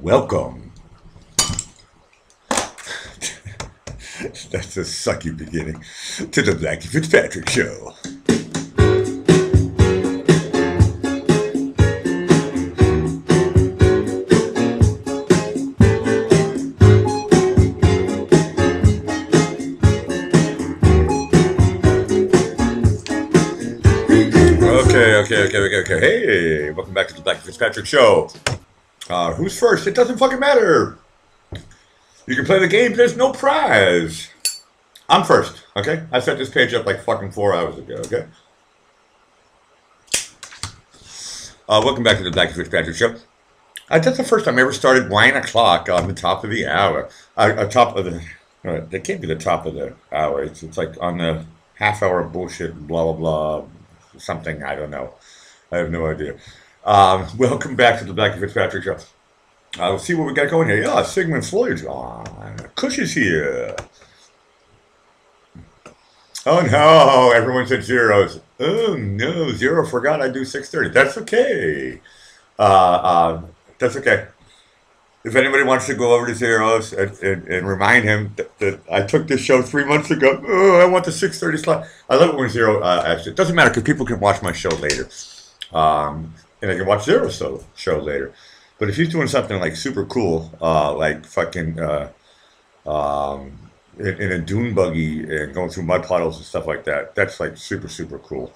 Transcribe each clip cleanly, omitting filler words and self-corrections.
Welcome. That's a sucky beginning to the Blackie Fitzpatrick Show. Okay. Hey, welcome back to the Blackie Fitzpatrick Show. Who's first? It doesn't fucking matter. You can play the game, there's no prize. I'm first, okay? I set this page up like fucking 4 hours ago, okay? Welcome back to the Blackie Fitzpatrick Show. That's the first time I ever started 9 o'clock on the top of the hour. That can't be the top of the hour. It's like on the half hour bullshit, blah, blah, blah, something, I don't know. I have no idea. Welcome back to the Blackie Fitzpatrick Show. We'll see what we got going here. Yeah, Sigmund Freud's on. Kush is here. Oh no, everyone said zeros. Oh no, zero forgot I do 6:30. That's okay. That's okay. If anybody wants to go over to zeros and remind him that I took this show 3 months ago. Oh, I want the 6:30 slot. I love it when zero actually. It doesn't matter because people can watch my show later. And I can watch Zero's show later. But if he's doing something like super cool, like fucking in a dune buggy and going through mud puddles and stuff like that, that's like super, super cool.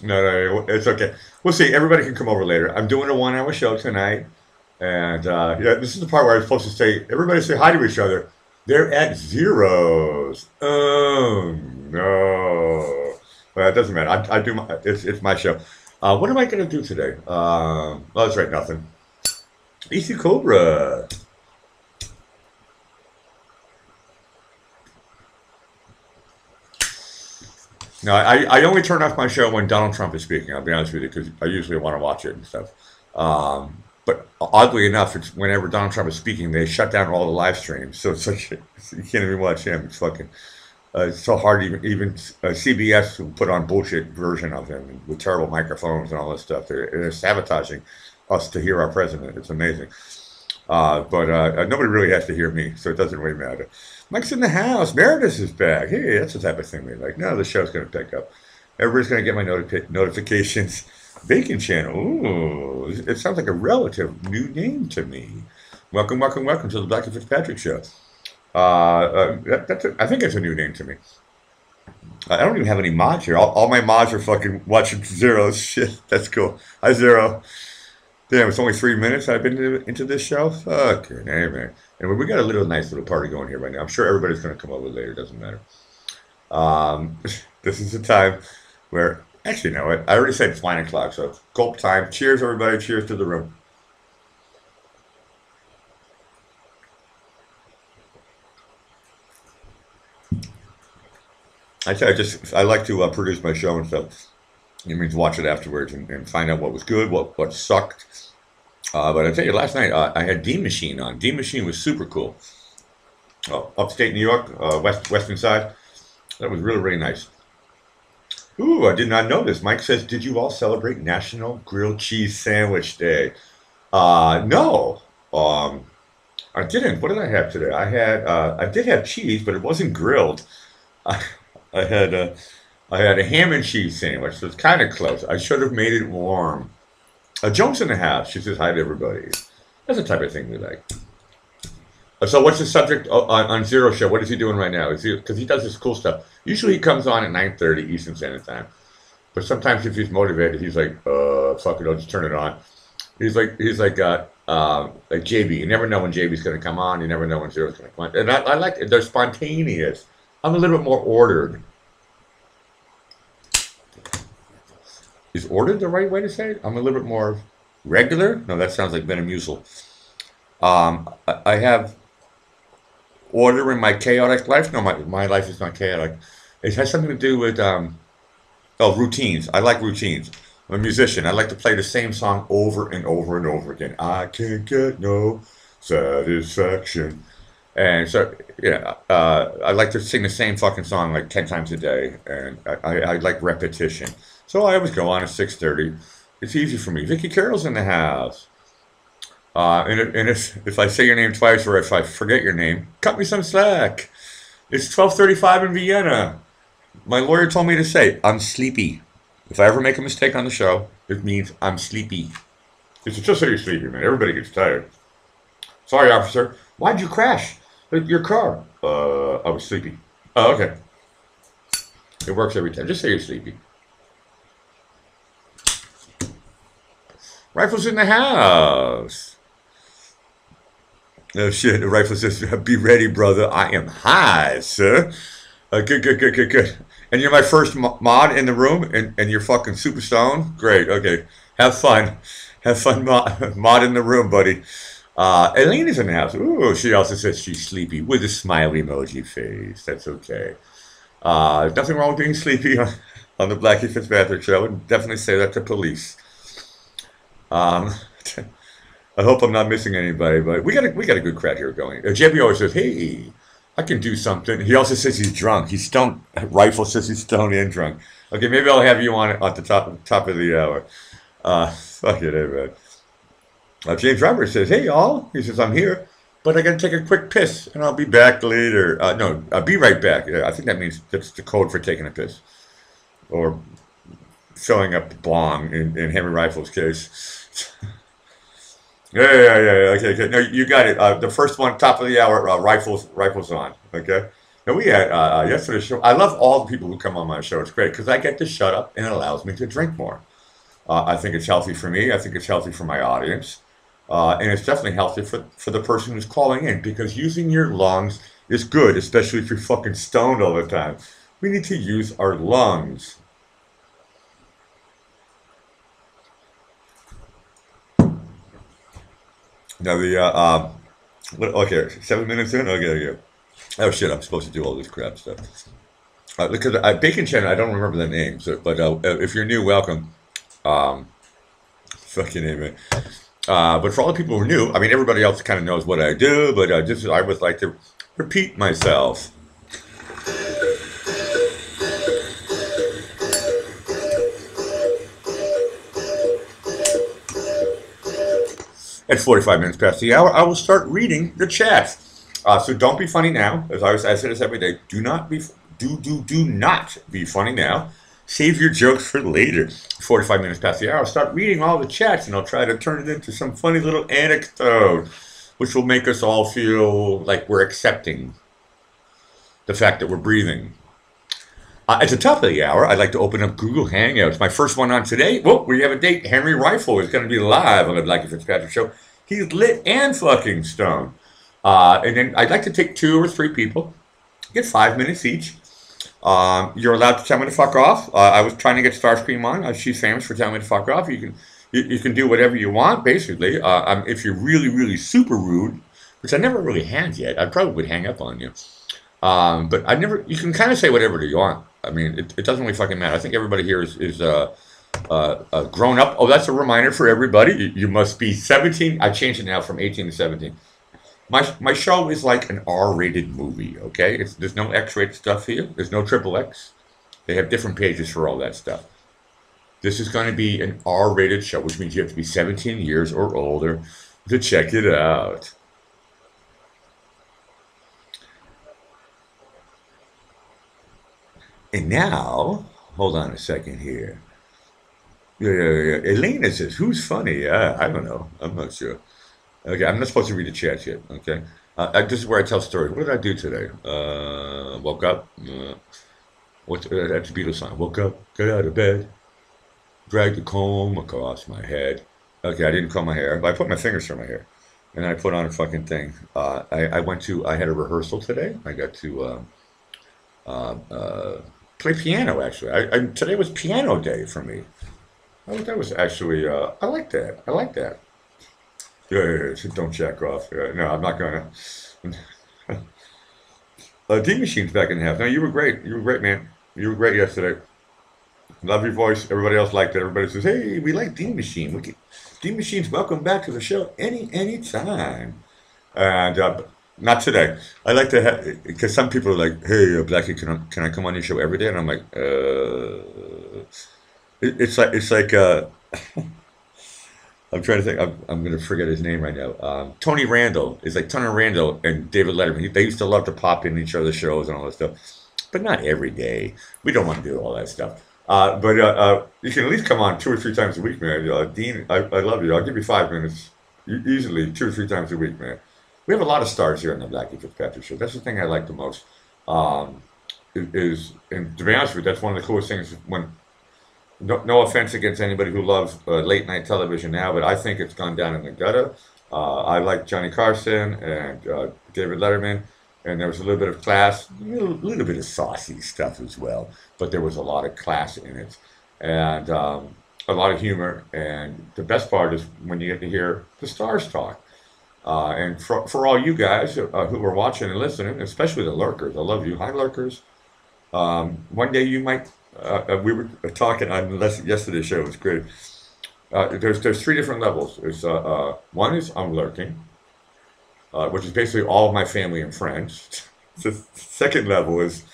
No, it's okay. We'll see. Everybody can come over later. I'm doing a 1 hour show tonight. And yeah, this is the part where I'm supposed to say, everybody say hi to each other. They're at zeros. Oh, no. Well, it doesn't matter. I do my, it's my show. What am I going to do today? Oh, that's right, nothing. Easy Cobra. No, I only turn off my show when Donald Trump is speaking, I'll be honest with you, because I usually want to watch it and stuff. But oddly enough, it's whenever Donald Trump is speaking, they shut down all the live streams. So it's like, you can't even watch him. It's fucking... it's so hard, even CBS will put on bullshit version of him with terrible microphones and all this stuff. They're sabotaging us to hear our president. It's amazing. But nobody really has to hear me, so it doesn't really matter. Mike's in the house. Meredith is back. Hey, that's the type of thing we like. No, the show's going to pick up. Everybody's going to get my notifications. Bacon Channel. Ooh, it sounds like a relative new name to me. Welcome to the Blackie Fitzpatrick Show. I think it's a new name to me. I don't even have any mods here. All my mods are fucking watching zeros. Shit, that's cool. Hi, Zero. Damn, it's only 3 minutes I've been into this show. Fucking hey, man. And we got a nice little party going here right now. I'm sure everybody's going to come over later. Doesn't matter. This is the time where, actually, you know what? I already said it's 9 o'clock, so gulp time. Cheers, everybody. Cheers to the room. I like to produce my show and stuff. It means watch it afterwards and find out what was good, what sucked. But I tell you, last night I had D Machine on. D Machine was super cool. Upstate New York, western side. That was really, really nice. Ooh, I did not know this. Mike says, did you all celebrate National Grilled Cheese Sandwich Day? No. I didn't. What did I have today? I did have cheese, but it wasn't grilled. I had a ham and cheese sandwich, so it's kind of close. I should have made it warm. Joan's in the house. She says hi to everybody. That's the type of thing we like. So what's the subject on Zero Show? What is he doing right now? Because he does this cool stuff. Usually he comes on at 9:30 Eastern Standard Time. But sometimes if he's motivated, he's like, fuck it, I'll just turn it on. He's like JB. You never know when JB's going to come on. You never know when Zero's going to come on. And I like it. They're spontaneous. I'm a little bit more ordered. Is ordered the right way to say it? I'm a little bit more regular? No, that sounds like Metamucil. I have order in my chaotic life. No, my life is not chaotic. It has something to do with routines. I like routines. I'm a musician. I like to play the same song over and over and over again. I can't get no satisfaction. And so, yeah, I like to sing the same fucking song like 10 times a day, and I like repetition. So I always go on at 6:30. It's easy for me. Vicky Carroll's in the house. And if I say your name twice or if I forget your name, cut me some slack. It's 12:35 in Vienna. My lawyer told me to say I'm sleepy. If I ever make a mistake on the show, it means I'm sleepy. It's just say you're sleepy, man. Everybody gets tired. Sorry, officer. Why'd you crash your car? I was sleepy. Oh, okay. It works every time. Just say you're sleepy. Rifle's in the house. Oh shit, the rifle says, be ready, brother. I am high, sir. Good. And you're my first mod in the room, and you're fucking super stoned? Great, okay. Have fun. Have fun mod in the room, buddy. Elaine is in the house. Ooh, she also says she's sleepy with a smiley emoji face. That's okay. There's nothing wrong with being sleepy on the Blackie Fitzpatrick show. I would definitely say that to police. Um, I hope I'm not missing anybody, but we got a good crowd here going. JP always says, "Hey, I can do something." He also says he's drunk. He's stoned. Rifle says he's stoned and drunk. Okay, maybe I'll have you on at the top of the hour. Fuck it, man. James Roberts says, "Hey, y'all." He says, "I'm here, but I got to take a quick piss, and I'll be back later." No, I'll be right back. Yeah, I think that means that's the code for taking a piss, or filling up the bong in Henry Rifle's case. Yeah. Okay. No, you got it. The first one, top of the hour, rifles on. Okay. Now we had yesterday's show. I love all the people who come on my show. It's great because I get to shut up and it allows me to drink more. I think it's healthy for me. I think it's healthy for my audience, and it's definitely healthy for the person who's calling in because using your lungs is good, especially if you're fucking stoned all the time. We need to use our lungs. Now okay, 7 minutes in. Okay. Oh shit, I'm supposed to do all this crap stuff. Because Bacon Chen, I don't remember the names, but if you're new, welcome. Fucking amen. But for all the people who are new, I mean, everybody else kind of knows what I do, but I would like to repeat myself. At 45 minutes past the hour, I will start reading the chat. So don't be funny now. I say this every day. Do not be funny now. Save your jokes for later. 45 minutes past the hour, I'll start reading all the chats, and I'll try to turn it into some funny little anecdote, which will make us all feel like we're accepting the fact that we're breathing. At the top of the hour, I'd like to open up Google Hangouts. My first one on today, we have a date. Henry Rifle is going to be live on the Blackie Fitzpatrick show. He's lit and fucking stoned. And then I'd like to take 2 or 3 people, get 5 minutes each. You're allowed to tell me to fuck off. I was trying to get Starscream on. She's famous for telling me to fuck off. You can do whatever you want, basically. If you're really, really super rude, which I never really had yet, I probably would hang up on you. But you can kind of say whatever you want. I mean, it doesn't really fucking matter. I think everybody here is grown up. Oh, that's a reminder for everybody. You must be 17. I changed it now from 18 to 17. My show is like an R-rated movie, okay? There's no X-rated stuff here. There's no XXX. They have different pages for all that stuff. This is going to be an R-rated show, which means you have to be 17 years or older to check it out. And now, hold on a second here. Yeah. Elena says, who's funny? I don't know. I'm not sure. Okay, I'm not supposed to read the chat yet, okay? This is where I tell stories. What did I do today? Woke up. That's the Beatles song. Woke up, got out of bed, dragged the comb across my head. Okay, I didn't comb my hair, but I put my fingers through my hair. And I put on a fucking thing. I had a rehearsal today. I got to play piano, actually. Today was piano day for me. That was actually, I like that. Yeah, don't jack off. No, I'm not gonna. D-Machine's back in the house. No, you were great. You were great, man. You were great yesterday. Love your voice. Everybody else liked it. Everybody says, hey, we like D-Machine. D-Machine's welcome back to the show any time. And not today. I like to have, because some people are like, hey, Blackie, can I come on your show every day? And I'm like, it's like I'm trying to think. I'm going to forget his name right now. Tony Randall. It's like Tony Randall and David Letterman. They used to love to pop in each other's shows and all that stuff, but not every day. We don't want to do all that stuff. But you can at least come on 2 or 3 times a week, man. Dean, I love you. I'll give you 5 minutes, easily 2 or 3 times a week, man. We have a lot of stars here on the Blackie Fitzpatrick show. That's the thing I like the most. Um, and to be honest with you, that's one of the coolest things. When no offense against anybody who loves late night television now, but I think it's gone down in the gutter. I like Johnny Carson and David Letterman, and there was a little bit of class, little bit of saucy stuff as well, but there was a lot of class in it, and a lot of humor. And the best part is when you get to hear the stars talk. And for all you guys who are watching and listening, especially the lurkers, I love you. Hi, lurkers. One day you might. We were talking on yesterday's show. It was great. There's 3 different levels. One is I'm lurking, which is basically all of my family and friends. The second level is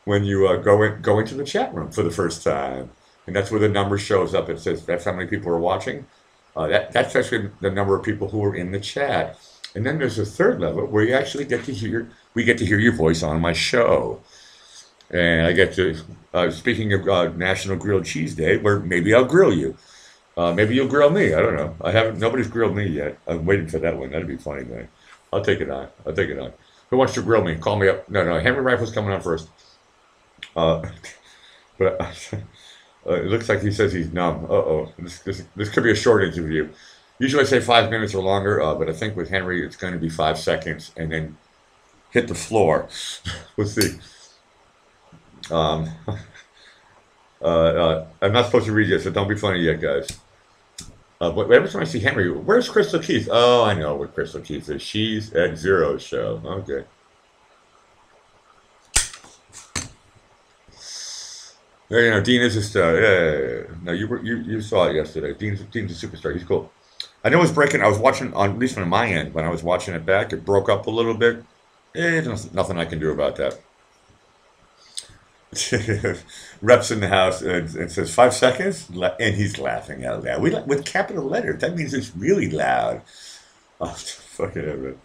when you go into the chat room for the first time, and that's where the number shows up. It says that's how many people are watching. That's actually the number of people who are in the chat. And then there's a third level where you actually we get to hear your voice on my show. And I get to, speaking of National Grilled Cheese Day, where maybe I'll grill you. Maybe you'll grill me. I don't know. Nobody's grilled me yet. I'm waiting for that one. That'd be funny, man. I'll take it on. Who wants to grill me? Call me up. No, Henry Rifle's coming on first. Uh, but it looks like he says he's numb. Uh-oh. This could be a short interview. Usually I say 5 minutes or longer, but I think with Henry it's going to be 5 seconds and then hit the floor. We'll see. Um, I'm not supposed to read yet, so don't be funny yet, guys. But every time I see Henry, where's Crystal Keith? Oh, I know what Crystal Keith is. She's at Zero's show. Okay. Yeah, Dean is a star. Yeah. No, you saw it yesterday. Dean's a superstar. He's cool. I know it's breaking. I was watching on at least on my end when I was watching it back. It broke up a little bit. There's nothing I can do about that. Reps in the house and says 5 seconds, and he's laughing out loud. With capital letters. That means it's really loud. Oh, fucking it.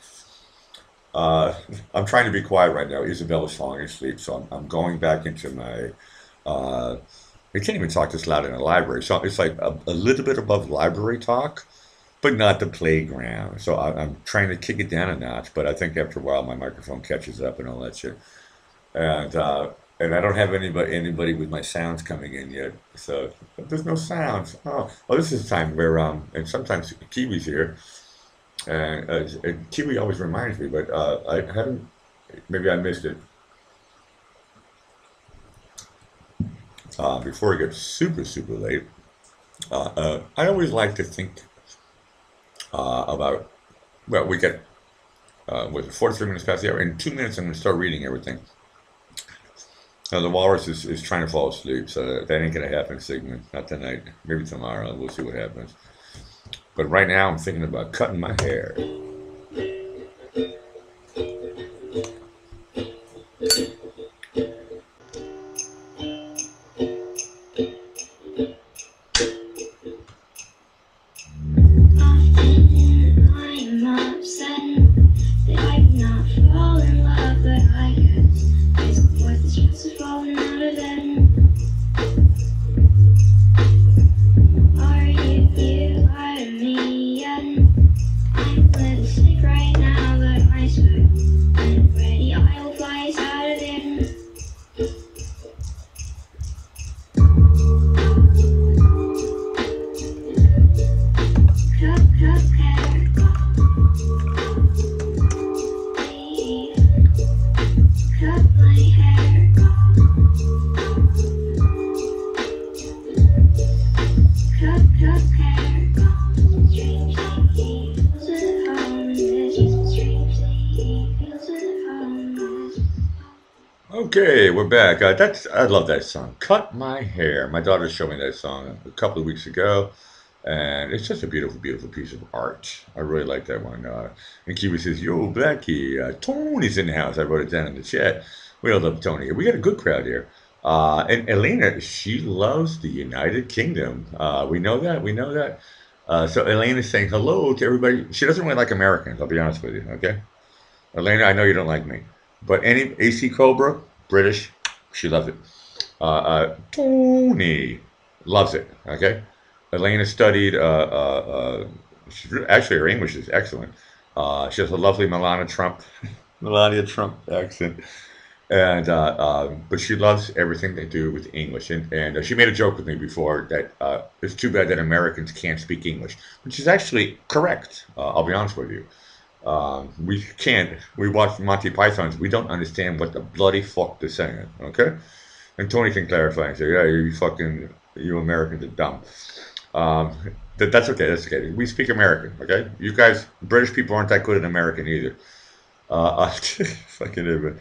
I'm trying to be quiet right now. Isabella's falling asleep, so I'm going back into my. I can't even talk this loud in a library, so it's like a little bit above library talk, but not the playground. So I'm trying to kick it down a notch, but I think after a while my microphone catches up and all that shit. And I don't have anybody with my sounds coming in yet, so there's no sounds. Oh, this is a time where and sometimes Kiwi's here, and Kiwi always reminds me, but I haven't. Maybe I missed it. Before it gets super late, I always like to think about. Well, we get with 43 minutes past the hour. In 2 minutes, I'm going to start reading everything. Now, the walrus is trying to fall asleep, so that ain't going to happen, Sigmund. Not tonight. Maybe tomorrow. We'll see what happens. But right now, I'm thinking about cutting my hair. Okay, we're back. I love that song. Cut My Hair. My daughter showed me that song a couple of weeks ago, and it's just a beautiful piece of art. I really like that one. And Kiwi says, "Yo, Blackie, Tony's in the house." I wrote it down in the chat. We all love Tony. We got a good crowd here. And Elena, she loves the United Kingdom. We know that. So Elaine is saying hello to everybody. She doesn't really like Americans, I'll be honest with you, okay? Elena, I know you don't like me. But any AC Cobra, British, she loves it. Tony loves it, okay? Elena studied, actually, her English is excellent. She has a lovely Melania Trump accent. And but she loves everything they do with English, and she made a joke with me before that it's too bad that Americans can't speak English, which is actually correct. I'll be honest with you. We can't. We watch Monty Python's. We don't understand what the bloody fuck they're saying. Okay, and Tony can clarify and say, "Yeah, you Americans are dumb." Um, that's okay. That's okay. We speak American. Okay, you guys, British people aren't that good at American either. Fucking idiot.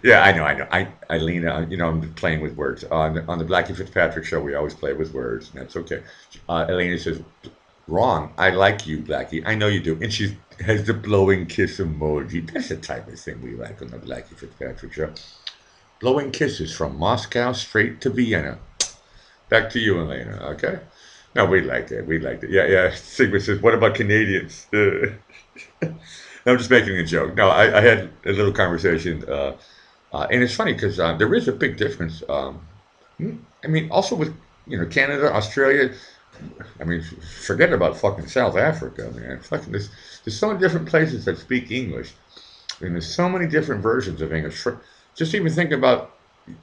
Yeah, I know. Eileen, I'm playing with words. On the Blackie Fitzpatrick show, we always play with words, and that's okay. Elena says, wrong. I like you, Blackie. I know you do. And she has the blowing kiss emoji. That's the type of thing we like on the Blackie Fitzpatrick show. Blowing kisses from Moscow straight to Vienna. Back to you, Elena, okay? No, we liked it. We liked it. Yeah, yeah. Sigma says, what about Canadians? I'm just making a joke. No, I had a little conversation, and it's funny because there is a big difference. I mean, also with Canada, Australia. I mean, forget about fucking South Africa, man. Fucking there's so many different places that speak English, and there's so many different versions of English. Just even think about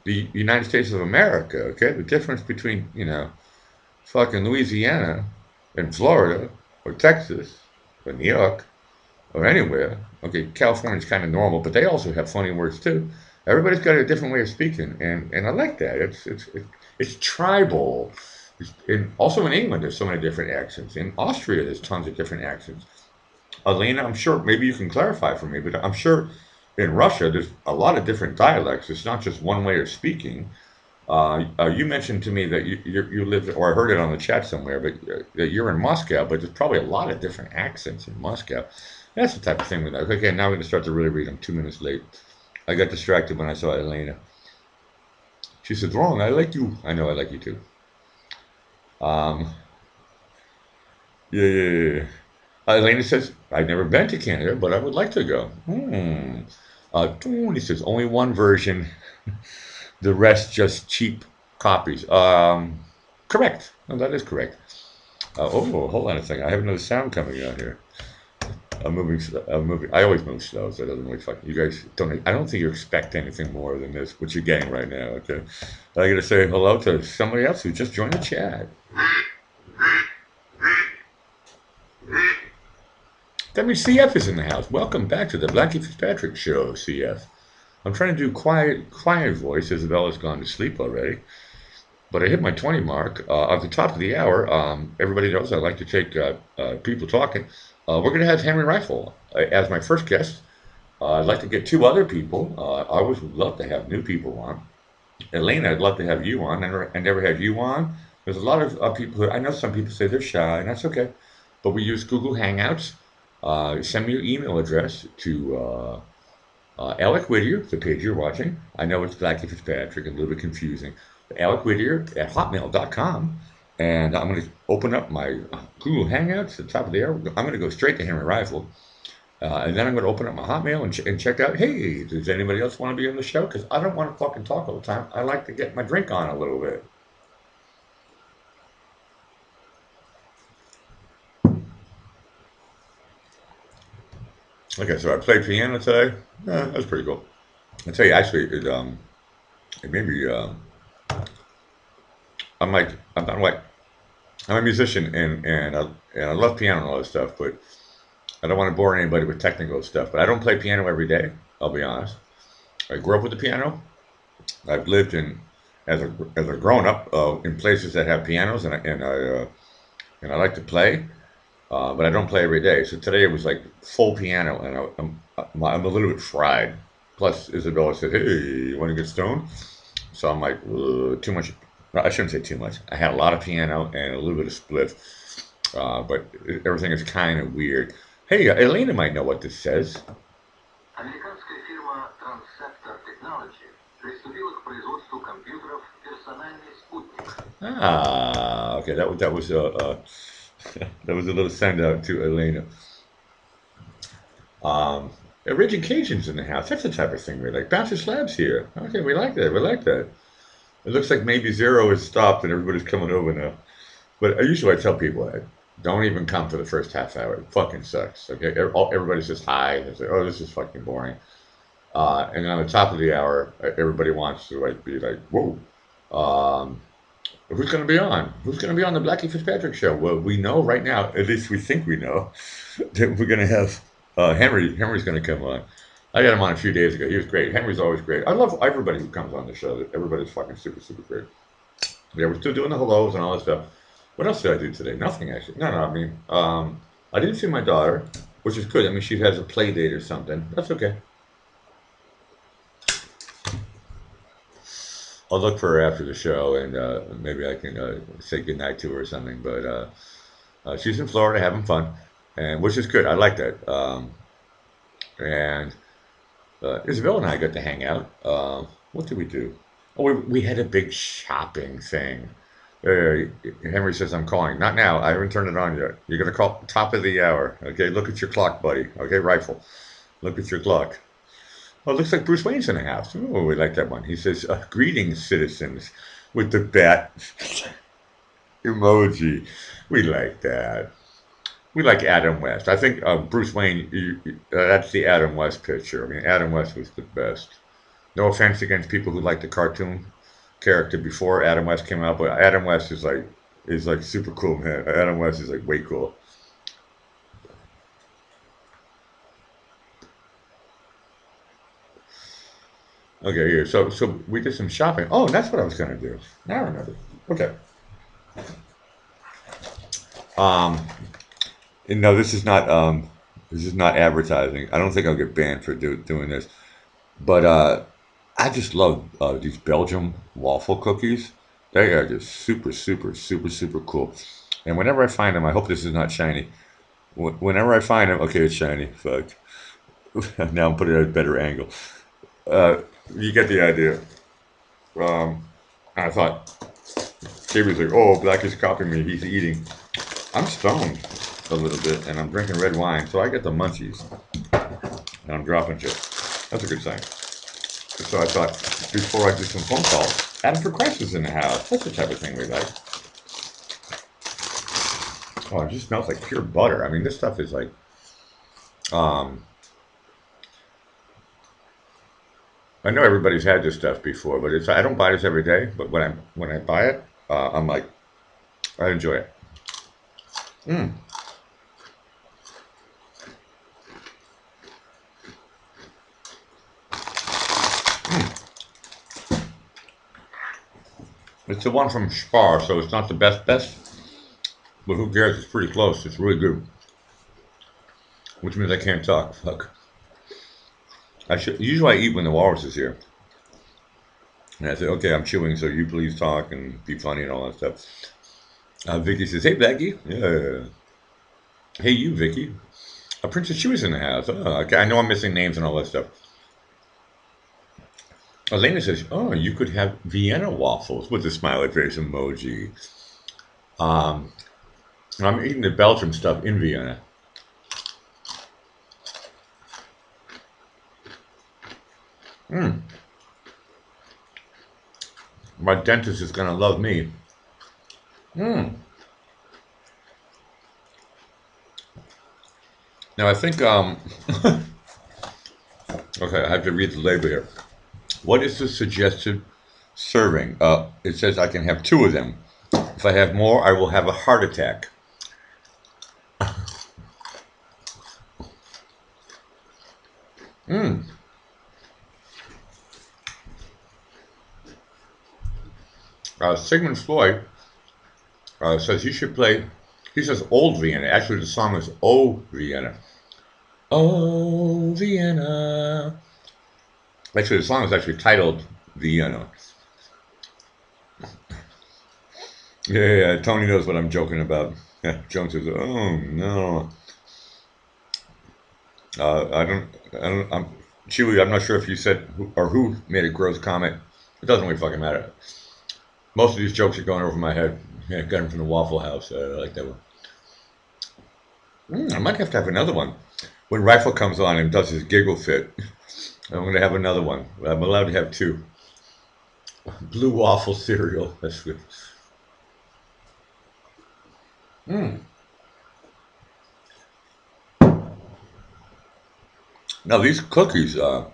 the United States of America. Okay, the difference between fucking Louisiana and Florida or Texas or New York or anywhere. Okay, California's kind of normal, but they also have funny words too. Everybody's got a different way of speaking, and I like that. It's tribal. And also in England, there's so many different accents. In Austria, there's tons of different accents. Elena, I'm sure maybe you can clarify for me, but I'm sure in Russia there's a lot of different dialects. It's not just one way of speaking. You mentioned to me that you live, or I heard it on the chat somewhere, but that you're in Moscow, but there's probably a lot of different accents in Moscow. That's the type of thing we like. Okay, now we're going to start to really read. I'm 2 minutes late. I got distracted when I saw Elena. She said, wrong, I like you. I know I like you too. Um, yeah, yeah, yeah. Yeah. Elena says, I've never been to Canada, but I would like to go. Tony says, only one version, the rest just cheap copies. Correct. No, that is correct. Hold on a second. I have another sound coming out here. I'm moving. I'm moving. I always move slow, so it doesn't really fuck. You guys don't. I don't think you expect anything more than this. What you're getting right now. Okay. I gotta say hello to somebody else who just joined the chat. That means CF is in the house. Welcome back to the Blackie Fitzpatrick Show, CF. I'm trying to do quiet voice. Isabella's gone to sleep already. But I hit my 20 mark at the top of the hour. Everybody knows I like to take people talking. We're going to have Henry Rifle as my first guest. I'd like to get two other people. I always would love to have new people on. Elena, I'd love to have you on. I never had you on. There's a lot of people I know some people say they're shy, and that's okay. But we use Google Hangouts. Send me your email address to Alec Whittier, the page you're watching. I know it's Blackie Fitzpatrick, a little bit confusing. Alec Whittier at hotmail.com. And I'm going to open up my Google Hangouts at the top of the hour. I'm going to go straight to Henry Rifle. And then I'm going to open up my Hotmail and check out, hey, does anybody else want to be on the show? Because I don't want to fucking talk all the time. I like to get my drink on a little bit. Okay, so I played piano today. That's pretty cool. I tell you, actually, it made me. I'm a musician and I love piano and all this stuff, but I don't want to bore anybody with technical stuff. But I don't play piano every day. I'll be honest. I grew up with the piano. I've lived as a grown up in places that have pianos, and I like to play, but I don't play every day. So today it was like full piano, and I'm a little bit fried. Plus, Isabella said, "Hey, you want to get stoned?" So I'm like, too much. No, I shouldn't say too much. I had a lot of piano and a little bit of spliff, but everything is kind of weird. Hey, Elena might know what this says. Американская фирма Transceptor Technology приступила к производству компьютеров «Персональный спутник». Okay, that was That was a little send out to Elena. Um, Raging Cajuns in the house. That's the type of thing we like. Bouncer Slabs here. Okay, we like that. We like that. It looks like maybe zero has stopped and everybody's coming over now. But usually I tell people, don't even come for the first half hour. It fucking sucks. Okay, everybody's just high. They say, oh, this is fucking boring. And then on the top of the hour, everybody wants to like be like, whoa, um, who's going to be on? Who's going to be on the Blackie Fitzpatrick show? Well, we know right now, at least we think we know, that we're going to have Henry. Henry's going to come on. I got him on a few days ago. He was great. Henry's always great. I love everybody who comes on the show. Everybody's fucking super, super great. Yeah, we're still doing the hellos and all that stuff. What else did I do today? Nothing actually. No, no. I mean, I didn't see my daughter, which is good. I mean, she has a play date or something. That's okay. I'll look for her after the show, and maybe I can say goodnight to her or something. But she's in Florida having fun, and which is good. I like that. And Isabel and I got to hang out. What did we do? Oh, we had a big shopping thing. Henry says, I'm calling. Not now. I haven't turned it on yet. You're going to call top of the hour. Okay, look at your clock, buddy. Okay, rifle. Look at your clock. Oh, it looks like Bruce Wayne's in the house. Oh, we like that one. He says, greetings, citizens, with the bat emoji. We like that. We like Adam West. I think Bruce Wayne, that's the Adam West picture. I mean, Adam West was the best. No offense against people who like the cartoon character before Adam West came out, but Adam West is like super cool, man. Adam West is like way cool. Okay, here. So we did some shopping. Oh, that's what I was gonna do. Now I remember. Okay. Um, and no, this is not advertising. I don't think I'll get banned for doing this. But I just love these Belgium waffle cookies. They are just super, super, super, super cool. And whenever I find them, I hope this is not shiny. Whenever I find them, okay, it's shiny. Fuck. Now I'm putting it at a better angle. Uh, you get the idea. Um, I thought Davey's like, oh, Black is copying me. He's eating. I'm stoned a little bit, and I'm drinking red wine, so I get the munchies, and I'm dropping shit. That's a good sign. So I thought, before I do some phone calls, Adam for Christ is in the house. That's the type of thing we like. Oh, it just smells like pure butter. I mean, this stuff is like, um, I know everybody's had this stuff before, but I don't buy this every day. But when I buy it, I'm like, I enjoy it. Mm. It's the one from Spar, so it's not the best, but who cares? It's pretty close. It's really good, which means I can't talk. Fuck. I should usually I eat when the walrus is here, and I say, okay, I'm chewing, so you please talk and be funny and all that stuff. Vicky says, hey, Becky. Yeah. Hey, you, Vicky. Princess Chewy's in the house. Oh, okay. I know I'm missing names and all that stuff. Elena says, oh, you could have Vienna waffles with the smiley face emoji. Um, I'm eating the Belgium stuff in Vienna. Mm. My dentist is gonna love me. Mm. Now I think okay, I have to read the label here. What is the suggested serving? It says I can have two of them. If I have more, I will have a heart attack. Mm. Sigmund Floyd says you should play. He says Old Vienna. Actually, the song is Oh Vienna. Oh Vienna. Actually, the song is actually titled Vienna. Yeah, yeah, yeah. Tony knows what I'm joking about. Yeah, Jones says, "Oh no, I don't. Chewy, I'm not sure if you said who made a gross comment. It doesn't really fucking matter. Most of these jokes are going over my head. Yeah, got them from the Waffle House. I like that one. I might have to have another one. When Rifle comes on and does his giggle fit, I'm going to have another one. I'm allowed to have two. Blue waffle cereal. That's good. Mm. Now these cookies, I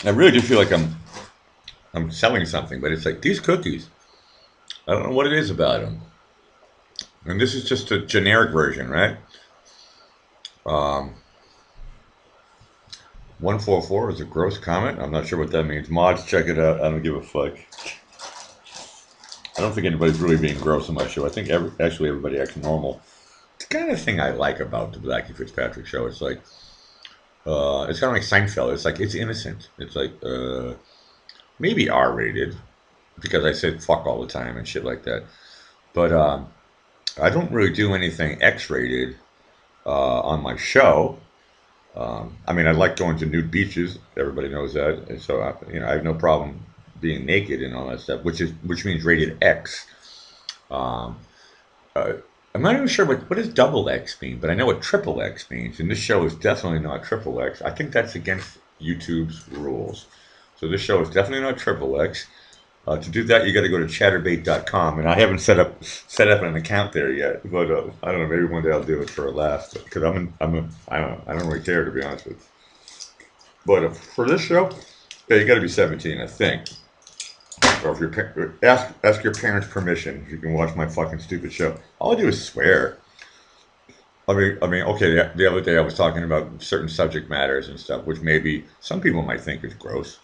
really do feel like I'm selling something, but it's like these cookies. I don't know what it is about them. And this is just a generic version, right? Um, 144 is a gross comment. I'm not sure what that means. Mods, check it out. I don't give a fuck. I don't think anybody's really being gross on my show. I think actually everybody acts normal. It's the kind of thing I like about the Blackie Fitzpatrick show. It's like, it's kind of like Seinfeld. It's like, it's innocent. It's like, maybe R-rated, because I said fuck all the time and shit like that. But I don't really do anything X-rated on my show. I mean, I like going to nude beaches. Everybody knows that, and so I have no problem being naked and all that stuff, which means rated X. Um, uh, I'm not even sure what does double X mean, but I know what triple X means, and this show is definitely not triple X. I think that's against YouTube's rules. So this show is definitely not triple X. To do that, you got to go to chatterbait.com, and I haven't set up an account there yet. But I don't know, maybe one day I'll do it for a laugh. Because I don't really care, to be honest with you. But for this show, yeah, you got to be 17, I think. Or if ask your parents' permission if you can watch my fucking stupid show. All I do is swear. Okay. The other day I was talking about certain subject matters and stuff, which maybe some people might think is gross.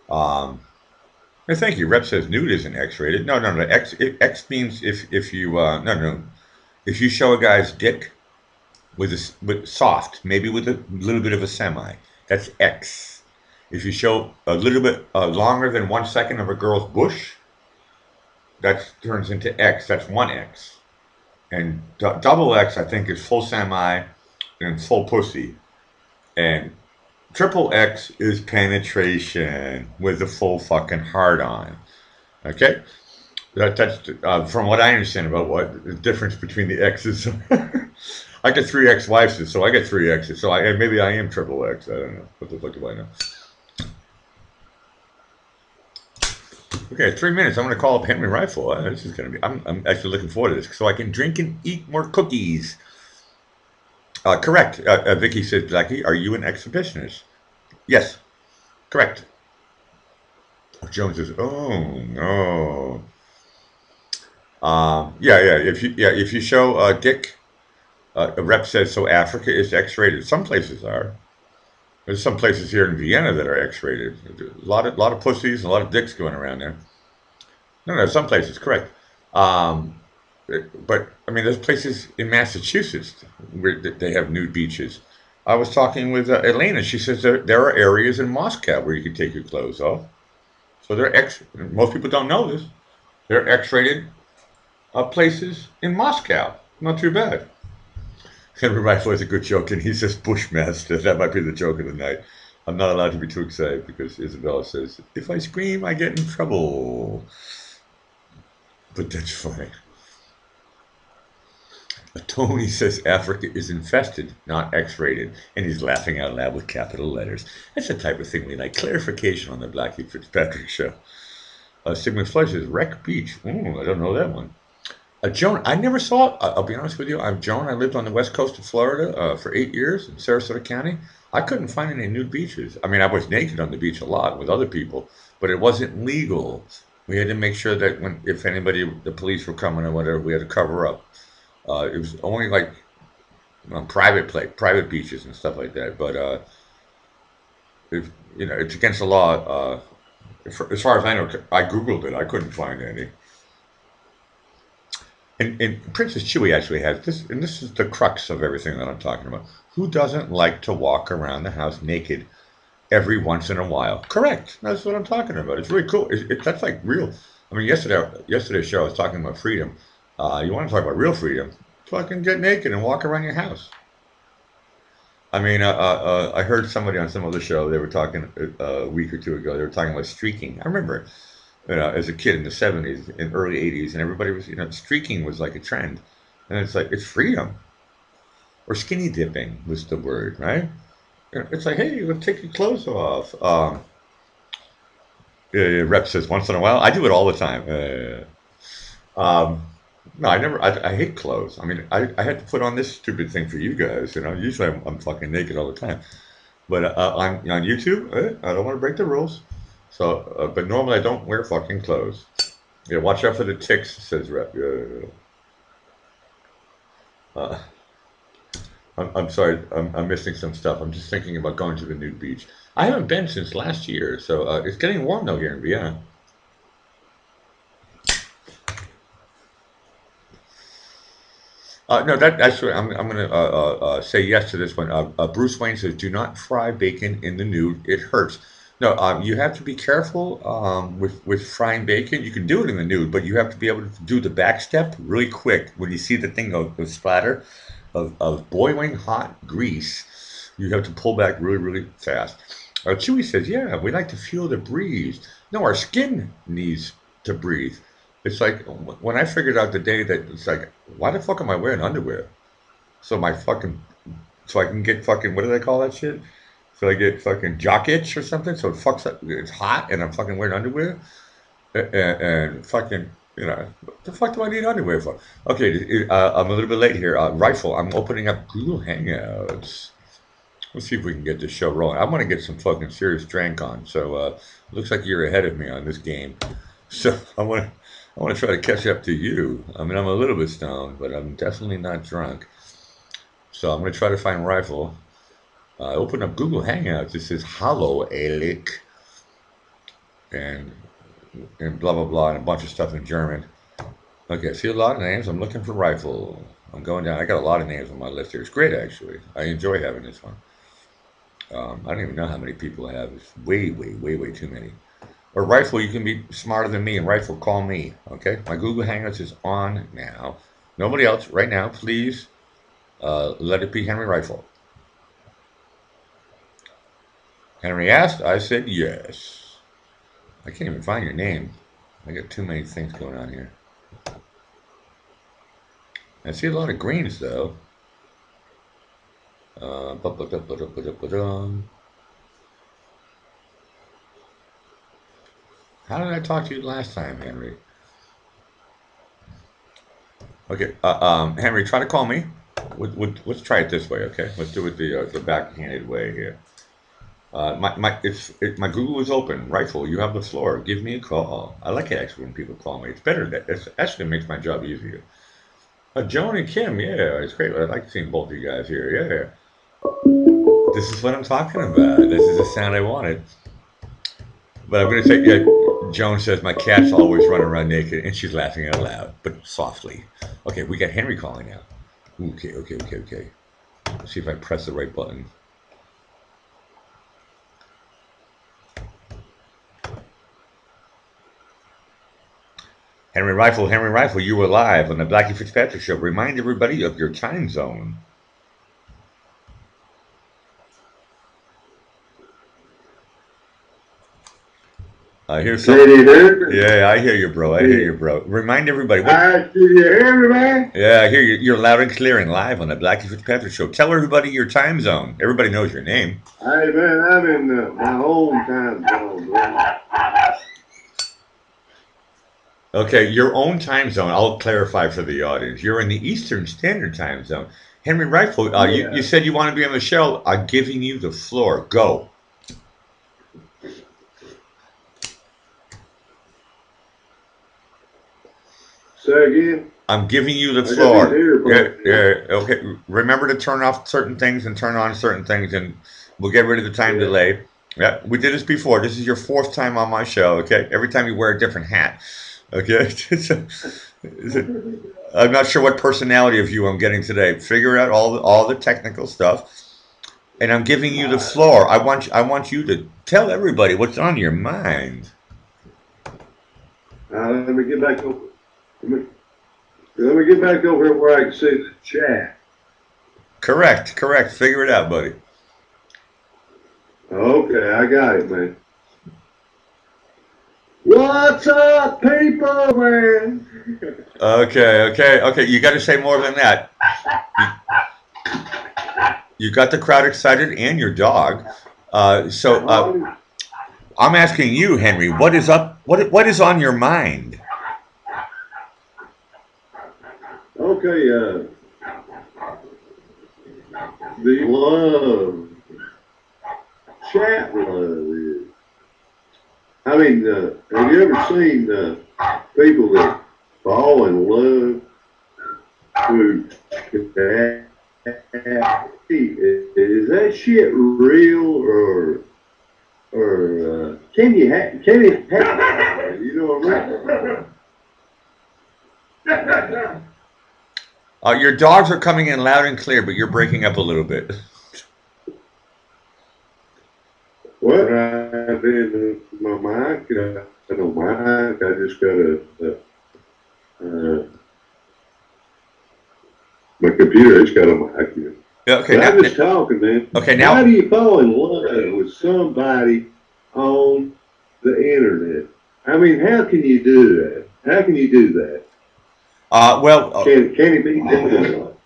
Um, Thank you. Rep says nude isn't X-rated. No, no, no. X means if you no, if you show a guy's dick with soft, maybe with a little bit of a semi, that's X. If you show a little bit longer than 1 second of a girl's bush, that turns into X. That's one X. And double X, I think, is full semi and full pussy. And triple X is penetration with the full fucking hard on. Okay? That's from what I understand about what the difference between the X's. I get three ex-wives, so I get three X's. So maybe I am triple X. I don't know. What the fuck do I know? Okay, 3 minutes. I'm going to call up Henry Rifle. This is going to be. I'm actually looking forward to this so I can drink and eat more cookies. Correct. Vicky says, Blackie, are you an exhibitionist? Yes, correct. Jones says, oh no. If you show dick, a rep says so. Africa is X-rated. Some places are. There's some places here in Vienna that are X-rated. A lot of pussies, a lot of dicks going around there. No, no, some places, correct. Um, but I mean, there's places in Massachusetts where they have nude beaches. I was talking with Elena. She says there are areas in Moscow where you can take your clothes off. So they're X. Most people don't know this. They're X-rated places in Moscow. Not too bad. Henry Rifle is a good joke, and he says Bushmaster. That might be the joke of the night. I'm not allowed to be too excited because Isabella says, if I scream, I get in trouble. But that's funny. Tony says Africa is infested, not X-rated, and he's laughing out loud with capital letters. That's the type of thing we like. Clarification on the Blackie Fitzpatrick show. Sigmund Flesh says Wreck Beach. Ooh, I don't know that one. Joan, I never saw it. I'll be honest with you. I'm Joan. I lived on the west coast of Florida for 8 years in Sarasota County. I couldn't find any nude beaches. I mean, I was naked on the beach a lot with other people, but it wasn't legal. We had to make sure that if anybody, the police were coming or whatever, we had to cover up. It was only like private beaches and stuff like that. But if, it's against the law. As far as I know, I googled it. I couldn't find any. And Princess Chewie actually has this, and this is the crux of everything that I'm talking about. Who doesn't like to walk around the house naked every once in a while? Correct. That's what I'm talking about. It's really cool. That's like real. I mean, yesterday's show I was talking about freedom. You want to talk about real freedom? Fucking get naked and walk around your house. I mean, I heard somebody on some other show. They were talking a week or two ago. They were talking about streaking. I remember you know, as a kid in the 70s and early 80s, and everybody was, you know, streaking was like a trend. And it's like, it's freedom. Or skinny dipping was the word, right? It's like, hey, you gotta take your clothes off. Yeah, yeah, Rep says once in a while. I do it all the time. No, I never. I hate clothes. I mean, I had to put on this stupid thing for you guys. You know, usually I'm fucking naked all the time. But on YouTube, I don't want to break the rules. So, but normally I don't wear fucking clothes. Yeah, watch out for the ticks, says Rep. Yeah. Uh, I'm sorry, I'm missing some stuff. I'm just thinking about going to the nude beach. I haven't been since last year, so it's getting warm though here in Vienna. No, that actually, I'm going to say yes to this one. Bruce Wayne says, "Do not fry bacon in the nude; it hurts." No, you have to be careful with frying bacon. You can do it in the nude, but you have to be able to do the back step really quick. When you see the thing go splatter of boiling hot grease, you have to pull back really, really fast. Chewy says, "Yeah, we like to feel the breeze. No, our skin needs to breathe." It's like when I figured out the day that it's like, why the fuck am I wearing underwear? So my fucking, so I can get fucking, what do they call that shit? So I get fucking jock itch or something. So it fucks up, it's hot and I'm fucking wearing underwear. And fucking, you know, what the fuck do I need underwear for? Okay, I'm a little bit late here. Rifle, I'm opening up Google Hangouts. Let's see if we can get this show rolling. I want to get some fucking serious drank on. So looks like you're ahead of me on this game. So I want to try to catch up to you. I mean, I'm a little bit stoned, but I'm definitely not drunk. So I'm going to try to find Rifle. I open up Google Hangouts. It says "Hallo Elik" and and blah blah blah and a bunch of stuff in German. Okay, I see a lot of names. I'm looking for Rifle. I'm going down. I got a lot of names on my list here. It's great actually. I enjoy having this one. I don't even know how many people I have. It's way, way, way, way too many. Or Rifle, you can be smarter than me, and Rifle, call me. Okay, my Google Hangouts is on now. Nobody else right now. Please let it be Henry Rifle. Henry asked. I said yes. I can't even find your name. I got too many things going on here. I see a lot of greens though. How did I talk to you last time, Henry? Okay, Henry, try to call me. Let's try it this way, okay? Let's do it the backhanded way here. My Google is open. Rifle, you have the floor. Give me a call. I like it actually when people call me. It's better. It actually makes my job easier. Joan and Kim, yeah, it's great. I like seeing both of you guys here. Yeah, this is what I'm talking about. This is the sound I wanted. But I'm gonna say, yeah. Joan says my cat's always running around naked, and she's laughing out loud, but softly. Okay, we got Henry calling now. Okay, okay, okay, okay. Let's see if I press the right button. Henry Rifle, you were live on the Blackie Fitzpatrick Show. Remind everybody of your time zone. I hear something. Yeah, I hear you, bro. I hear you, bro. Remind everybody. What? Can you hear me, man? Yeah, I hear you. You're loud and clear and live on the Blackie Fitzpatrick Show. Tell everybody your time zone. Everybody knows your name. Hey, man, I'm in my own time zone, man. Okay, your own time zone. I'll clarify for the audience. You're in the Eastern Standard Time Zone. Henry Rifle, you said you want to be on the show. I'm giving you the floor. Go. Say again? I'm giving you the floor. Yeah. Okay. Remember to turn off certain things and turn on certain things, and we'll get rid of the time delay. Yeah, we did this before. This is your fourth time on my show. Okay. Every time you wear a different hat. Okay. I'm not sure what personality of you I'm getting today. Figure out all the technical stuff, and I'm giving you the floor. I want you to tell everybody what's on your mind. Let me get back over. Let me get back over here where I can see the chat. Correct. Figure it out, buddy. Okay, I got it, man. What's up, people, man? Okay. You got to say more than that. You got the crowd excited and your dog. I'm asking you, Henry, what is up? What is on your mind? Okay, the love, chat love is. I mean, have you ever seen people that fall in love who, is that shit real or can it happen? You know what I mean? Your dogs are coming in loud and clear, but you're breaking up a little bit. Well, I did my mic. I don't mic. I just got my computer. It's got a mic. Yeah, okay. But I'm just talking, man. Okay, now. How do you fall in love with somebody on the internet? I mean, how can you do that? How can you do that? Can it be done?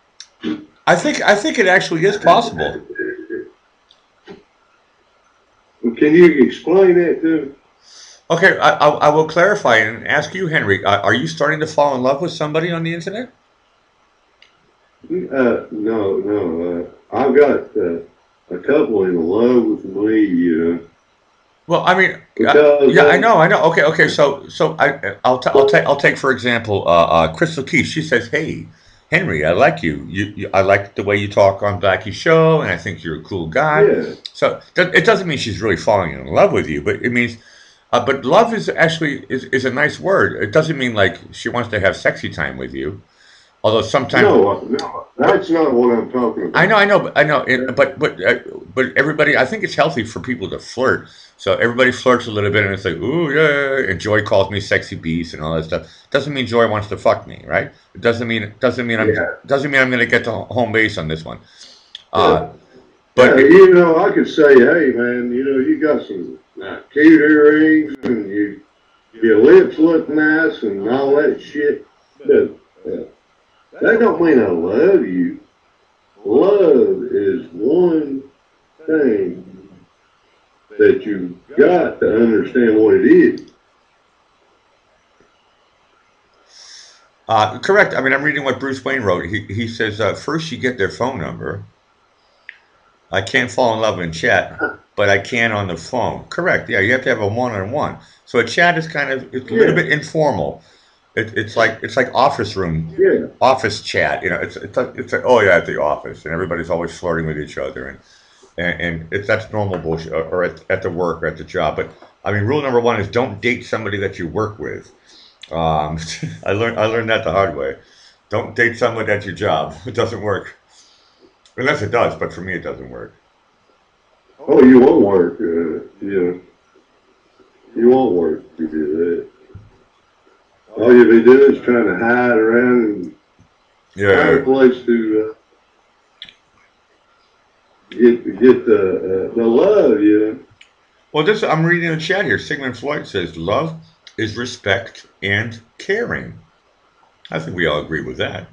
I think it actually is possible. Can you explain that to me? Okay, I will clarify and ask you, Henry. Are you starting to fall in love with somebody on the internet? No. I've got a couple in love with me, you know. Well, I mean, yeah, I know. Okay. So I'll take for example, Crystal Keith. She says, "Hey, Henry, I like you. I like the way you talk on Blackie's show, and I think you're a cool guy." Yeah. So it doesn't mean she's really falling in love with you, but it means, but love is actually is a nice word. It doesn't mean like she wants to have sexy time with you. Although sometimes no, that's not what I'm talking about. I know. But everybody, I think it's healthy for people to flirt. So everybody flirts a little bit, and it's like, ooh, yeah. And Joy calls me sexy beast and all that stuff. Doesn't mean Joy wants to fuck me, right? It doesn't mean I'm going to get to home base on this one. Yeah. But I could say, hey, man, you got some cute earrings and your lips look nice and all that shit. But that don't mean I love you. Love is one thing that you've got to understand what it is. correct. I mean, I'm reading what Bruce Wayne wrote. He says first you get their phone number. I can't fall in love in chat, but I can on the phone. Correct. Yeah, you have to have a one-on-one. So a chat is kind of it's a little bit informal. It's like office chat. It's like oh yeah, at the office, and everybody's always flirting with each other, and that's normal bullshit, or at the work or at the job. But I mean, rule number one is don't date somebody that you work with. Um, I learned that the hard way. Don't date someone at your job. It doesn't work. Unless it does, but for me it doesn't work. Oh, you won't work. You won't work if you do that. All you'll be doing is trying to hide around and find a place to get the love, Well, I'm reading the chat here. Sigmund Freud says love is respect and caring. I think we all agree with that.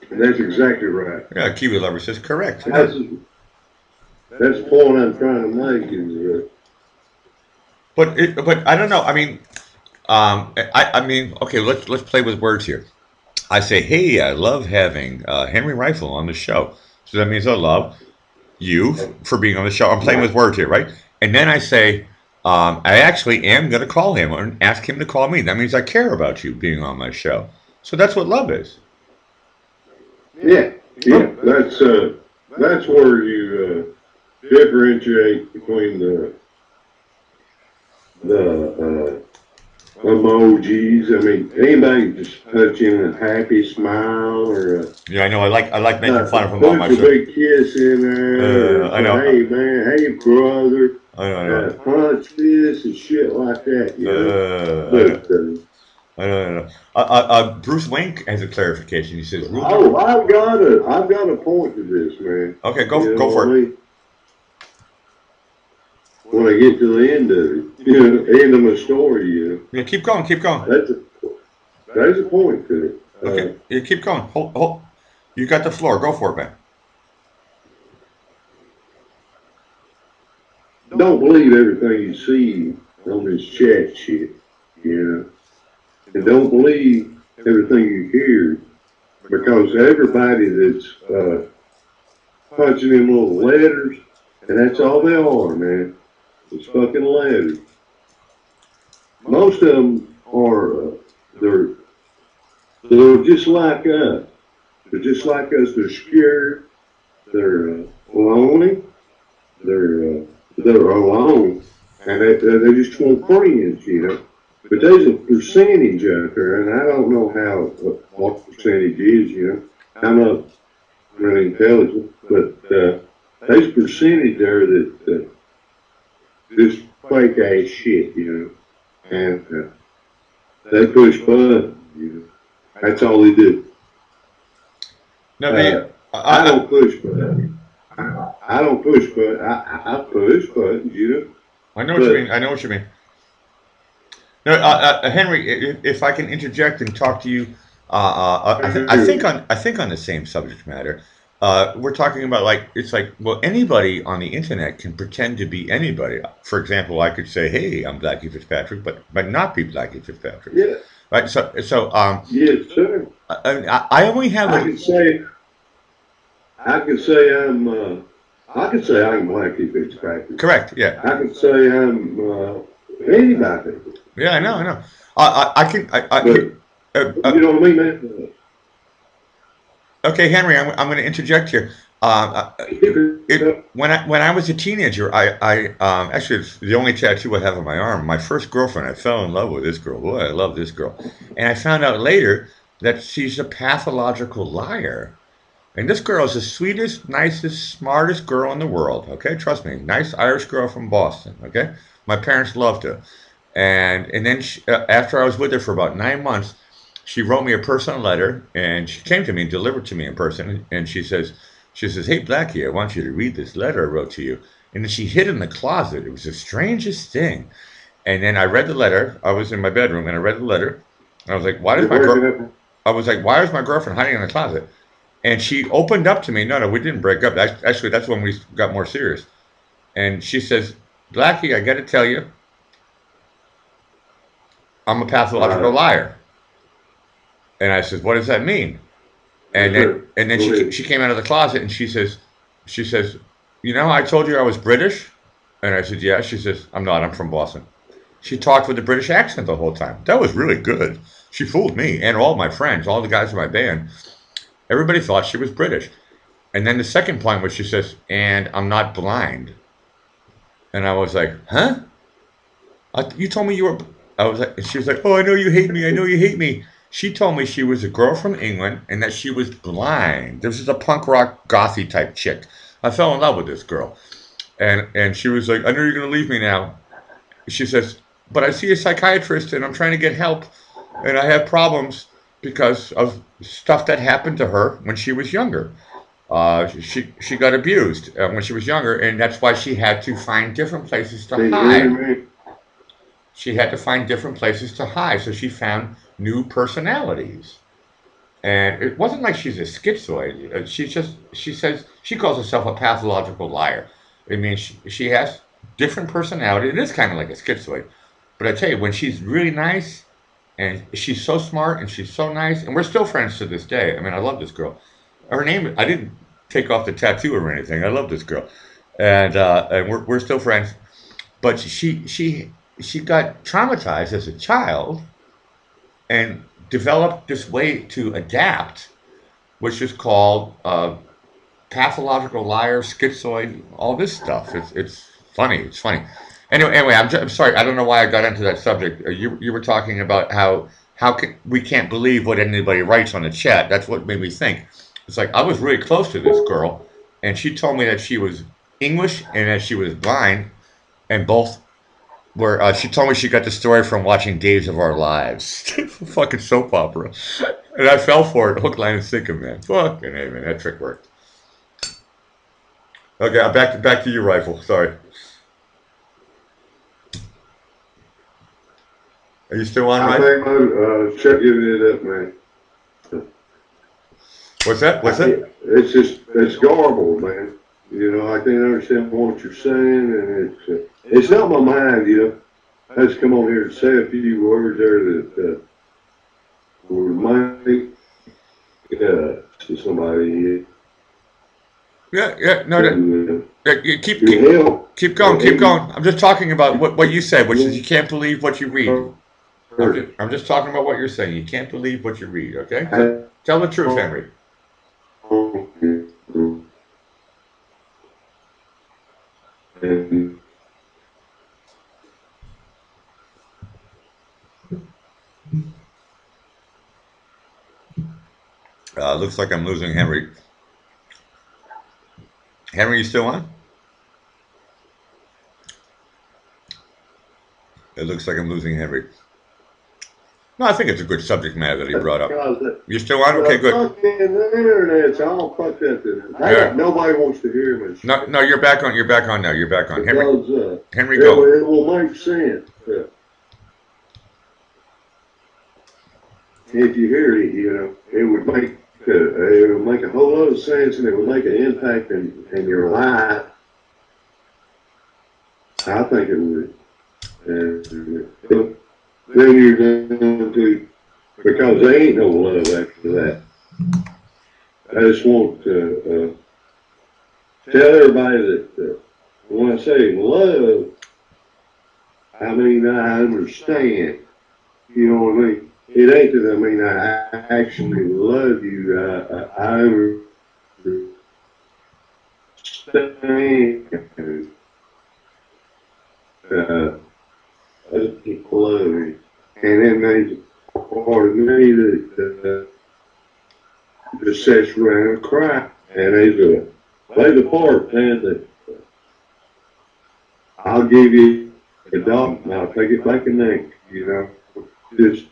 That's exactly right. Yeah, Kiwi Lover says correct. That's the point I'm trying to make is. But I don't know. I mean, I mean, okay. Let's play with words here. I say, hey, I love having Henry Rifle on the show. So that means I love you for being on the show. I'm playing with words here, right? And then I say, I actually am going to call him and ask him to call me. That means I care about you being on my show. So that's what love is. Yeah. That's where you differentiate between the emojis. I mean, anybody can just put you in a happy smile or yeah, I know. I like making fun of him on my show. show. Put a big kiss in there. I know. Hey man, hey brother. I know. Punch this and shit like that. I know. Bruce Wayne has a clarification. He says, I've got a point to this, man. Okay, go for it. When I get to the end of it, end of my story, Yeah, keep going, keep going. There's a point to it. Okay, yeah, keep going. Hold. You got the floor. Go for it, man. Don't believe everything you see on this chat shit, and don't believe everything you hear, because everybody that's punching them little letters, and that's all they are, man. It's fucking letters. Most of them are they're just like us. They're just like us. They're scared. They're lonely. They're alone, and they just want friends, But there's a percentage out there, and I don't know what percentage is, I'm not really intelligent, but there's a percentage there that just fake ass shit, and they push buttons, That's all they do. No, I don't push buttons. I don't push buttons. I push buttons, I know what you mean. I know what you mean. No, Henry, if I can interject and talk to you, I think on the same subject matter. We're talking about like it's like well anybody on the internet can pretend to be anybody. For example, I could say, "Hey, I'm Blackie Fitzpatrick," but not be Blackie Fitzpatrick. Yeah. Right. Yes, sir. I only have. I could say I'm Blackie Fitzpatrick. Correct. Yeah. I could say I'm anybody. Yeah, I know. I know. I can. You know what I mean, man? Okay, Henry, I'm going to interject here. When I was a teenager, actually it's the only tattoo I have on my arm. My first girlfriend, I fell in love with this girl. Boy, I love this girl, and I found out later that she's a pathological liar. And this girl is the sweetest, nicest, smartest girl in the world. Okay, trust me, nice Irish girl from Boston. Okay, my parents loved her, and then after I was with her for about 9 months, she wrote me a personal letter, and she came to me and delivered to me in person. And she says, "Hey Blackie, I want you to read this letter I wrote to you." And then she hid in the closet. It was the strangest thing. And then I read the letter. I was in my bedroom, and I read the letter. And I was like, "Why is my girlfriend hiding in the closet?" And she opened up to me. No, we didn't break up. Actually, that's when we got more serious. And she says, "Blackie, I got to tell you, I'm a pathological liar." And I says, "What does that mean?" And then she came out of the closet and she says, I told you I was British." And I said, "Yeah." She says, "I'm not. I'm from Boston." She talked with a British accent the whole time. That was really good. She fooled me and all my friends, all the guys in my band. Everybody thought she was British. And then the second point was she says, "And I'm not blind." And I was like, "Huh? You told me you were." I was like, she was like, "Oh, I know you hate me. I know you hate me." She told me she was a girl from England and that she was blind. This is a punk rock gothy type chick. I fell in love with this girl, and she was like, "I know you're gonna leave me now." She says, "But I see a psychiatrist and I'm trying to get help, and I have problems because of stuff that happened to her when she was younger. She got abused when she was younger, and that's why she had to find different places to hide. She had to find different places to hide, so she found new personalities. And it wasn't like she's a schizoid. She says she calls herself a pathological liar. It means she has different personality. It is kind of like a schizoid. But I tell you, when she's really nice, and she's so smart and she's so nice, and we're still friends to this day. I mean, I love this girl. Her name, I didn't take off the tattoo or anything. I love this girl, and we're still friends. But she got traumatized as a child and developed this way to adapt, which is called pathological liar, schizoid, all this stuff. It's funny. It's funny. Anyway, I'm sorry. I don't know why I got into that subject. You were talking about we can't believe what anybody writes on the chat. That's what made me think. It's like I was really close to this girl, and she told me that she was English and that she was blind, and both were. She told me she got the story from watching Days of Our Lives, fucking soap opera, and I fell for it, hook, line, and sinker, man. Fucking hey, man, that trick worked. Okay, back to you, Rifle. Sorry. Are you still on, I Ryan? think check giving it up, man. What's that? What's that? It's garbled, man. You know, I can't understand what you're saying, and it's not my mind, you know. I just come on here to say a few words there that will remind me to somebody. Yeah. No, you keep going, keep Help. going. I'm just talking about what you said, which is you can't believe what you read. I'm just talking about what you're saying. You can't believe what you read. Okay, tell the truth, Henry. And Looks like I'm losing Henry. Henry, you still on? It looks like I'm losing Henry. No, I think it's a good subject matter that he brought up. You still on? Okay, good. the internet's all fucked up. Yeah. Nobody wants to hear me. No, you're back on. You're back on now. You're back on. Henry, It go. will make sense. If you hear it, you know, it would make a whole lot of sense, and it would make an impact in your life. I think it would. And then you're going to, because there ain't no love after that. I just want to tell everybody that when I say love, I mean I understand. You know what I mean? It ain't that I mean I actually love you. I understand. Other people love me, and then there's a part of me that just sits around and cry, and there's a part, man, that I'll give you a dog, and I'll take it back and neck, you know, just,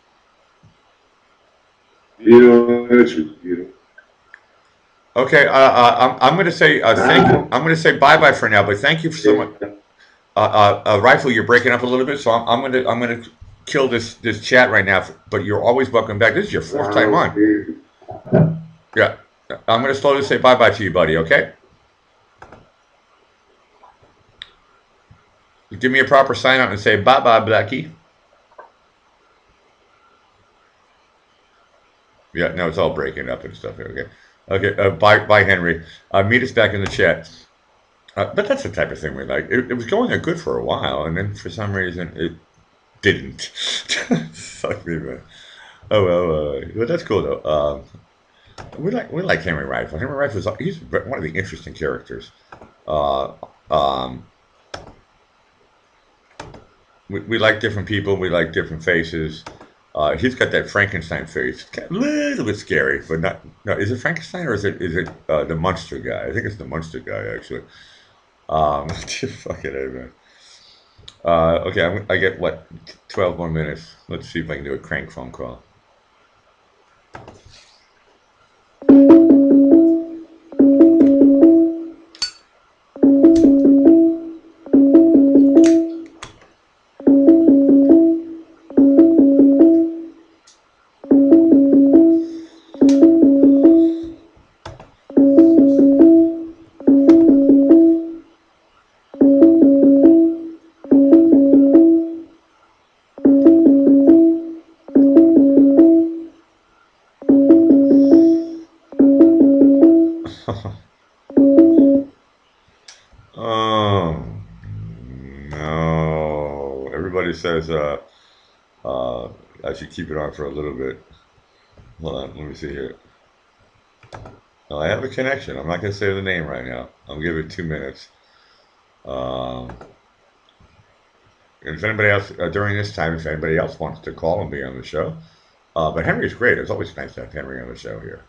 you know, it's, you know. Okay, I'm going to say thank you. I'm going to say bye bye for now, but thank you so much. Rifle, you're breaking up a little bit, so I'm gonna kill this chat right now. But you're always welcome back. This is your fourth time on. Yeah, I'm gonna slowly say bye bye to you, buddy. Okay. Give me a proper sign out and say bye bye, Blackie. Yeah, no, it's all breaking up and stuff. Okay. Okay. Bye, Henry. Meet us back in the chat. But that's the type of thing we like. It was going good for a while, and then for some reason it didn't. Fuck me, man. Oh well, that's cool though. We like Henry Rifle. Henry Rifle he's one of the interesting characters. Uh, um, we like different people. We like different faces. He's got that Frankenstein face. It's a little bit scary, but not. No, is it Frankenstein or is it the Munster guy? I think it's the Munster guy actually. Fuck it, man. Okay, I get what 12 more minutes. Let's see if I can do a crank phone call. Oh no! Everybody says uh, I should keep it on for a little bit. Hold on, let me see here. No, I have a connection. I'm not gonna say the name right now. I'll give it 2 minutes. Um, and if anybody else during this time, if anybody else wants to call and be on the show, but Henry's great. It's always nice to have Henry on the show here.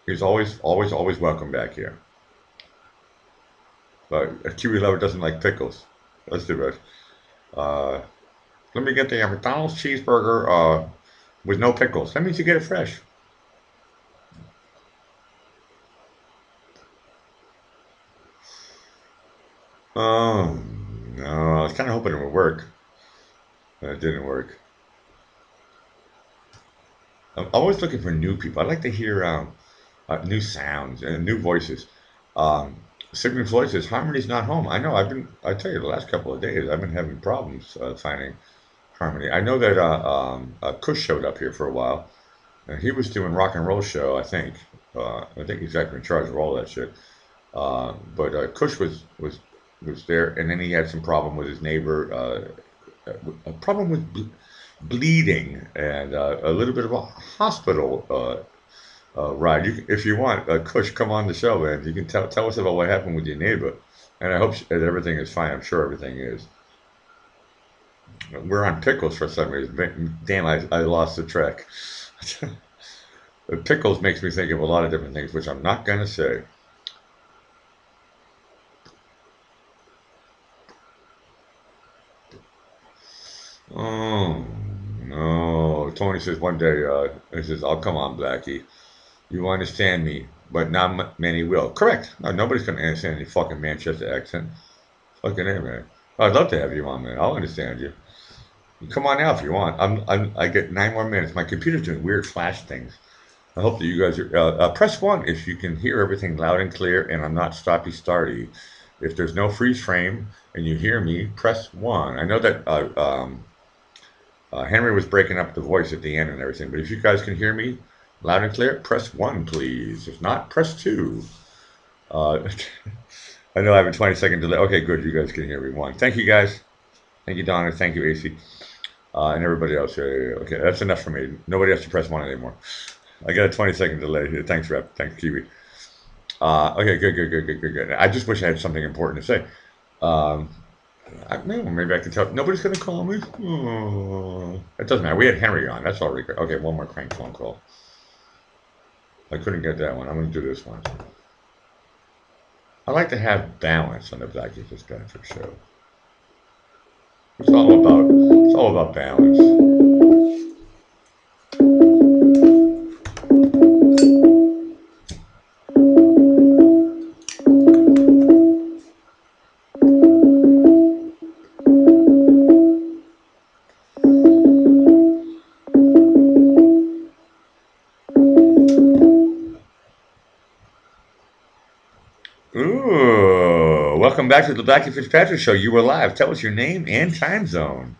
He's always welcome back here. But a Kiwi lover doesn't like pickles. Let's do it. Uh, Let me get the McDonald's cheeseburger with no pickles. That means you get it fresh. Oh no! I was kind of hoping it would work. It didn't work. I'm always looking for new people. I like to hear new sounds and new voices. Um, Sigmund Floyd says Harmony's not home. I know. I tell you, the last couple of days I've been having problems finding Harmony. I know that Kush showed up here for a while. And he was doing rock and roll show. I think he's actually in charge of all that shit. But Kush was there, and then he had some problem with his neighbor. A problem with bleeding and a little bit of a hospital ride. If you want, Kush, come on the show, man. You can tell us about what happened with your neighbor. And I hope that everything is fine. I'm sure everything is. We're on pickles for some reason. Damn, I lost the track. Pickles makes me think of a lot of different things, which I'm not going to say. Oh, no. Tony says one day, he says, oh, come on, Blackie. You understand me, but not many will. Correct. No, nobody's going to understand any fucking Manchester accent. Fucking A, man. I'd love to have you on, man. I'll understand you. Come on now if you want. I get 9 more minutes. My computer's doing weird flash things. I hope that you guys are. Press 1 if you can hear everything loud and clear and I'm not stoppy-starty. If there's no freeze frame and you hear me, press 1. I know that Henry was breaking up the voice at the end and everything, but if you guys can hear me loud and clear, press 1, please. If not, press 2. I know I have a 20-second delay. Okay, good. You guys can hear me. 1. Thank you, guys. Thank you, Donna. Thank you, AC. And everybody else. Yeah. Okay, that's enough for me. Nobody has to press 1 anymore. I got a 20-second delay. Thanks, Rep. Thanks, Kiwi. Okay, good. I just wish I had something important to say. Maybe I can tell. Nobody's going to call me? Oh, it doesn't matter. We had Henry on. That's already good. Okay, one more crank phone call. I couldn't get that one. I'm going to do this one. I like to have balance on the Blackie Fitzpatrick show. It's all about balance. Ooh, welcome back to the Blackie Fitzpatrick show. You were live. Tell us your name and time zone.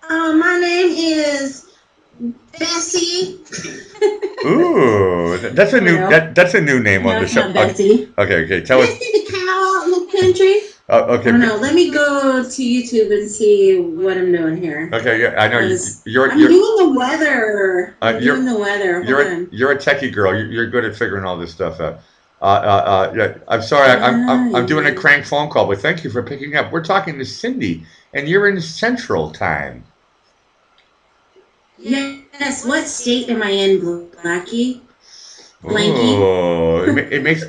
My name is Bessie. Ooh, that's a new that's a new name on the it's show. not Bessie. Okay. Tell us. Bessie the cow out in the country. Okay. I don't know. Let me go to YouTube and see what I'm doing here. Okay, yeah, I know I'm you're doing the weather. Doing the weather. You're a techie girl. You're good at figuring all this stuff out. Yeah, I'm sorry. I'm doing a crank phone call, but thank you for picking up. We're talking to Cindy, and you're in Central Time. Yes. What state am I in, Blackie? Blanky. Oh, it makes.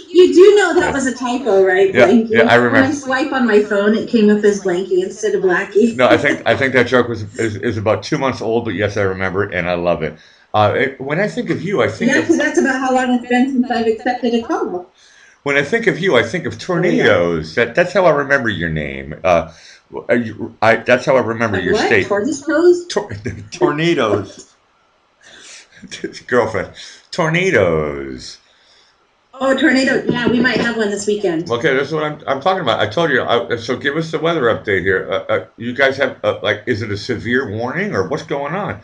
You do know that was a typo, right, Blanky? Yeah, I remember. When I swipe on my phone, it came up as Blanky instead of Blackie. No, I think that joke is about 2 months old, but yes, I remember it, and I love it. When I think of you, I think because that's about how long it's been since I've accepted a call. When I think of you, I think of tornadoes. That's how I remember your name. That's how I remember your state. Tornadoes. Girlfriend. Tornadoes. Oh, tornado. Yeah, we might have one this weekend. Okay, that's what I'm talking about. I told you. So give us the weather update here. You guys have, is it a severe warning or what's going on?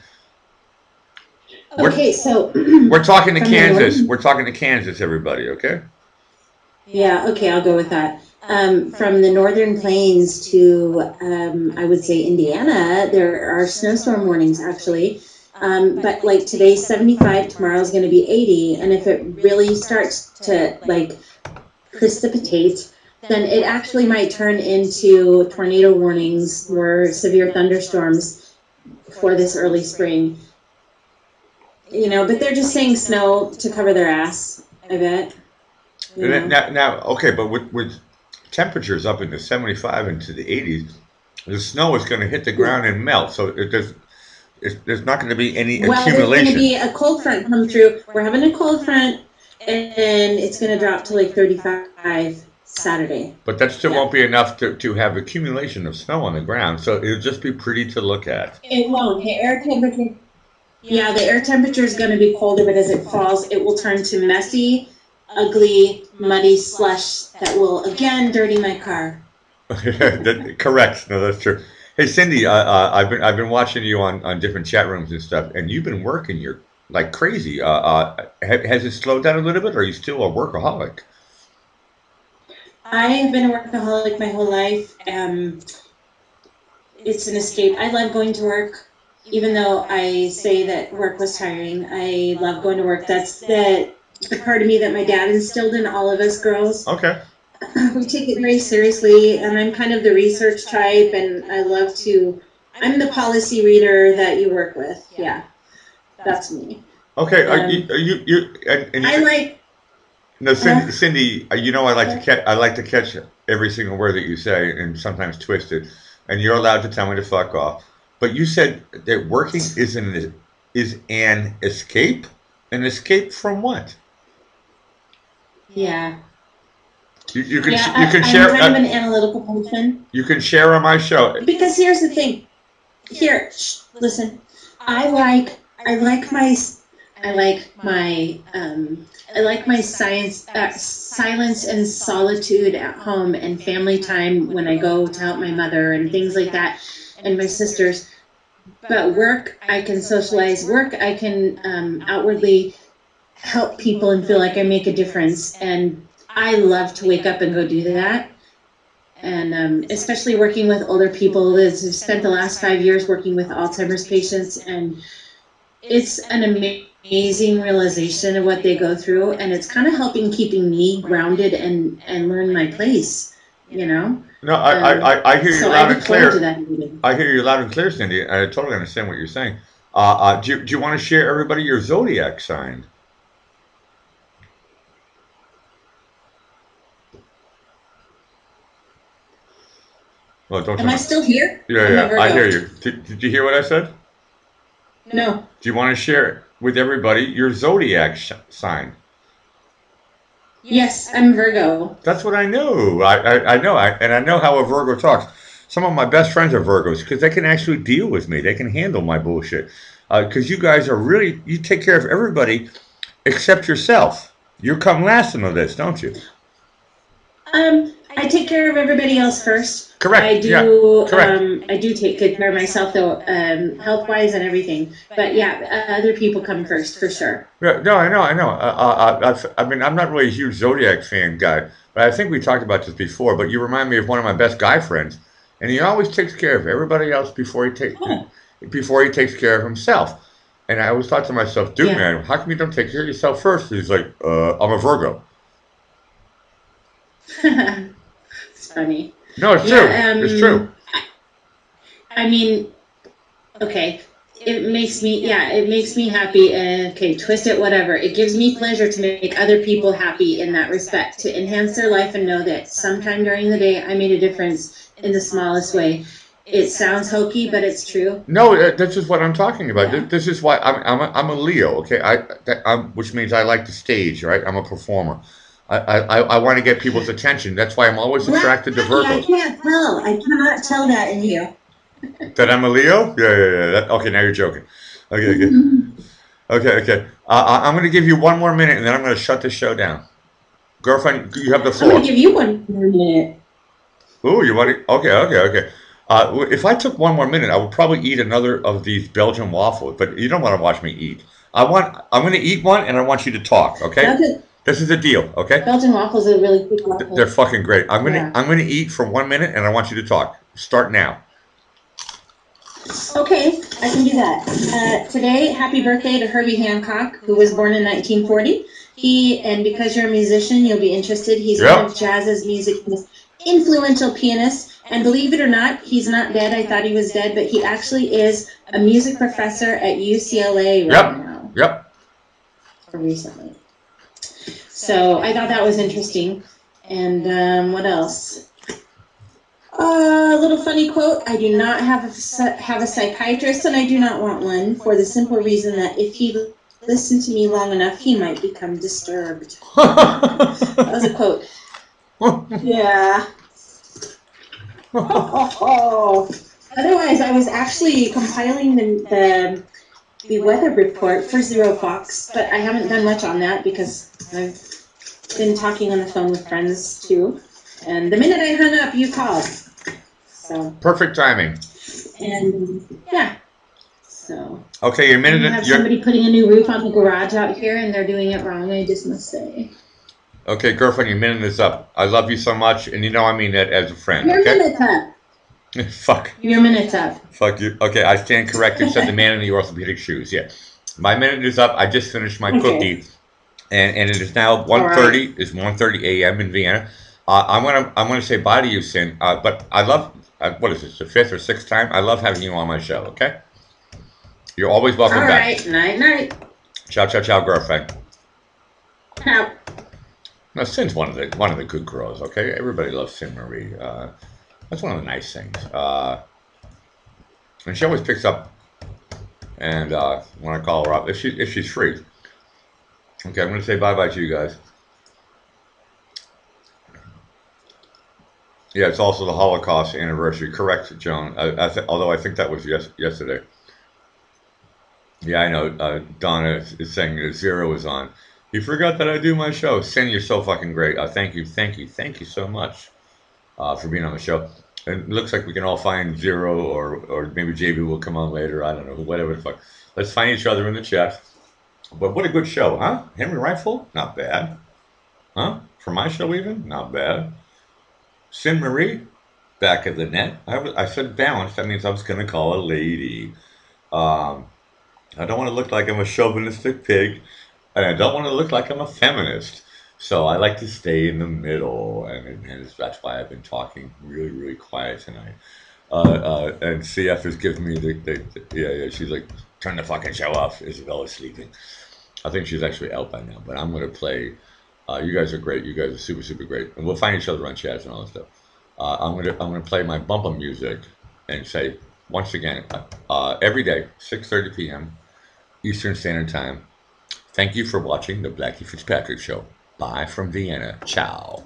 Okay, so. We're talking to Kansas. We're talking to Kansas, everybody, okay? Yeah, okay, I'll go with that. From the northern plains to, I would say, Indiana, there are snowstorm warnings, actually. But like today's 75, tomorrow's going to be 80. And if it really starts to like precipitate, then it actually might turn into tornado warnings or severe thunderstorms for this early spring. You know, but they're just saying snow to cover their ass, I bet. Now, okay, but with temperatures up in the 75 into the 80s, the snow is going to hit the ground and melt. So there's not going to be any accumulation. There's going to be a cold front come through. We're having a cold front, and it's going to drop to like 35. Saturday. But that still Yeah. won't be enough to have accumulation of snow on the ground, so it'll just be pretty to look at. It won't. The air temperature. Yeah, the air temperature is going to be colder, but as it falls, it will turn to messy, ugly, muddy slush that will again dirty my car. Correct. No, that's true. Hey, Cindy, I've been watching you on different chat rooms and stuff, and you've been working. You're like crazy. Has it slowed down a little bit, or are you still a workaholic? I have been a workaholic my whole life. It's an escape. I love going to work, even though I say that work was tiring. I love going to work. That's the part of me that my dad instilled in all of us girls. Okay. We take it very seriously, and I'm kind of the research type, and I love to. I'm the policy reader that you work with. Yeah, that's me. Okay. And I like. No, Cindy, you know I like to catch every single word that you say, and sometimes twist it. And you're allowed to tell me to fuck off. But you said that working is an escape. An escape from what? Yeah. You can I'm share. kind of an analytical person. You can share on my show. Because here's the thing. Here, listen. I like my silence and solitude at home and family time when I go to help my mother and things like that, and my sisters. But work, I can socialize. Work, I can outwardly help people and feel like I make a difference. And I love to wake up and go do that. And especially working with older people. I've spent the last 5 years working with Alzheimer's patients, and it's an amazing realization of what they go through, and it's kind of helping keeping me grounded and learn my place, you know? No, I hear you loud and clear. To I hear you loud and clear, Cindy. I totally understand what you're saying. Do you want to share everybody your zodiac sign? Well, don't. Am I still here? Yeah, I hear you. Did you hear what I said? No. Do you want to share with everybody your zodiac sign? Yes, I'm Virgo. That's what I know. I know. And I know how a Virgo talks. Some of my best friends are Virgos because they can actually deal with me. They can handle my bullshit. Because you guys are really, you take care of everybody except yourself. You come last in the list, don't you? I take care of everybody else first. Correct. I do. Yeah. Correct. I do take good care of myself, though, health-wise and everything. But yeah, other people come first for sure. Yeah, no, I know. I mean, I'm not really a huge Zodiac fan guy, but I think we talked about this before. But you remind me of one of my best guy friends, and he always takes care of everybody else before he takes care of himself. And I always thought to myself, dude, man, how come you don't take care of yourself first? He's like, I'm a Virgo. It's funny. No, it's true. It's true. I mean, okay. It makes me happy. Okay, twist it, whatever. It gives me pleasure to make other people happy in that respect, to enhance their life and know that sometime during the day I made a difference in the smallest way. It sounds hokey, but it's true. No, this is what I'm talking about. Yeah. This is why I'm a Leo, okay? Which means I like the stage, right? I'm a performer. I want to get people's attention. That's why I'm always attracted to Virgos. I cannot tell that in you. That I'm a Leo? Yeah. Okay, now you're joking. Okay. I'm going to give you one more minute, and then I'm going to shut this show down. Girlfriend, you have the floor. I'm going to give you 1 more minute. Ooh, you want to? Okay. If I took 1 more minute, I would probably eat another of these Belgian waffles. But you don't want to watch me eat. I'm going to eat one, and I want you to talk. Okay. This is a deal, okay? Belgian waffles are really good waffles. They're fucking great. I'm gonna eat for 1 minute, and I want you to talk. Start now. Okay, I can do that. Today, happy birthday to Herbie Hancock, who was born in 1940. And because you're a musician, you'll be interested. He's one of jazz's music's most influential pianists. And believe it or not, he's not dead. I thought he was dead, but he actually is a music professor at UCLA right now. Yep. Or recently. So I thought that was interesting. And what else? A little funny quote. I do not have a psychiatrist, and I do not want one, for the simple reason that if he listened to me long enough, he might become disturbed. That was a quote. Yeah. Oh. Otherwise, I was actually compiling the weather report for Zero Fox, but I haven't done much on that because I've been talking on the phone with friends too. And the minute I hung up, you called. So perfect timing. And yeah. So okay, your minute. I have somebody putting a new roof on the garage out here, and they're doing it wrong. I just must say. Okay, girlfriend, your minute is up. I love you so much, and you know I mean that as a friend. Your okay? minute's up. Fuck. Your minute's up. Fuck you. Okay, I stand corrected. Said the man in the orthopedic shoes. Yeah, my minute is up. I just finished my cookie, and it is now 1:30. Right. It's 1:30 a.m. in Vienna. I'm gonna say bye to you, Sin. But I love. What is this? The 5th or 6th time? I love having you on my show. Okay. You're always welcome back. All right. Night, night. Ciao, ciao, ciao, girlfriend. Ciao. Now, Sin's one of the good girls. Okay, everybody loves Sin Marie. That's one of the nice things. And she always picks up. And when I call her up, if she's free. Okay, I'm gonna say bye bye to you guys. Yeah, it's also the Holocaust anniversary. Correct, Joan. Although I think that was yesterday. Yeah, I know. Donna is saying that Zero is on. You forgot that I do my show. Sin, you're so fucking great. Thank you so much for being on the show. And it looks like we can all find Zero, or maybe JB will come on later. I don't know, whatever the fuck. Let's find each other in the chat. But what a good show, huh? Henry Rifle? Not bad. Huh? For my show even? Not bad. Sin Marie? Back of the net. I said balanced. That means I was going to call a lady. I don't want to look like I'm a chauvinistic pig. And I don't want to look like I'm a feminist. So I like to stay in the middle. And that's why I've been talking really, really quiet tonight. And CF is giving me yeah, she's like, turn the fucking show off. Isabella's sleeping. I think she's actually out by now, but I'm going to play. You guys are great. You guys are super, super great. And we'll find each other on chats and all that stuff. I'm gonna play my bumper music and say, once again, every day, 6:30 p.m. Eastern Standard Time. Thank you for watching the Blackie Fitzpatrick Show. Bye from Vienna. Ciao.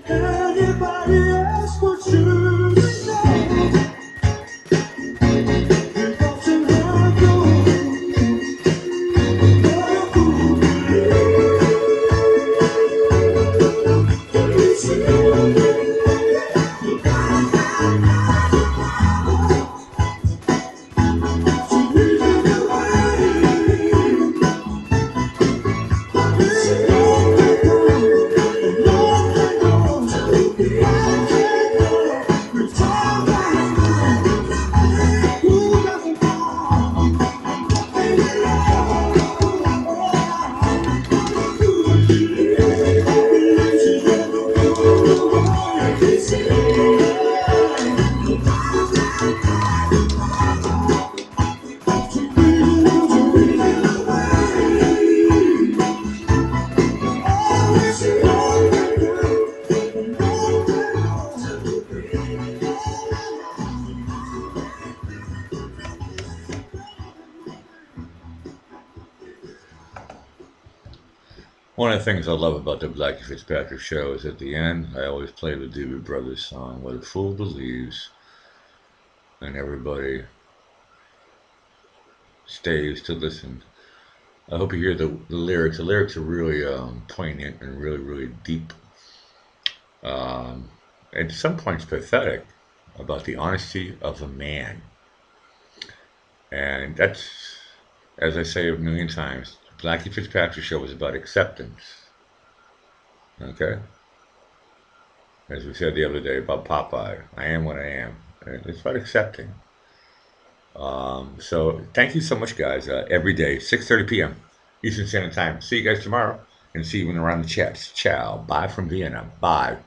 Anybody else One of the things I love about the Blackie Fitzpatrick show is at the end, I always play the Doobie Brothers song, What a Fool Believes, and everybody stays to listen. I hope you hear the lyrics. The lyrics are really poignant and really, really deep. Um, at some points pathetic about the honesty of a man. And that's, as I say a million times, the Blackie Fitzpatrick show is about acceptance. Okay? As we said the other day about Popeye, I am what I am. And it's about accepting. So thank you so much, guys. Every day, 6:30 p.m. Eastern Standard Time. See you guys tomorrow, and see you when around the chats. Ciao. Bye from Vienna. Bye.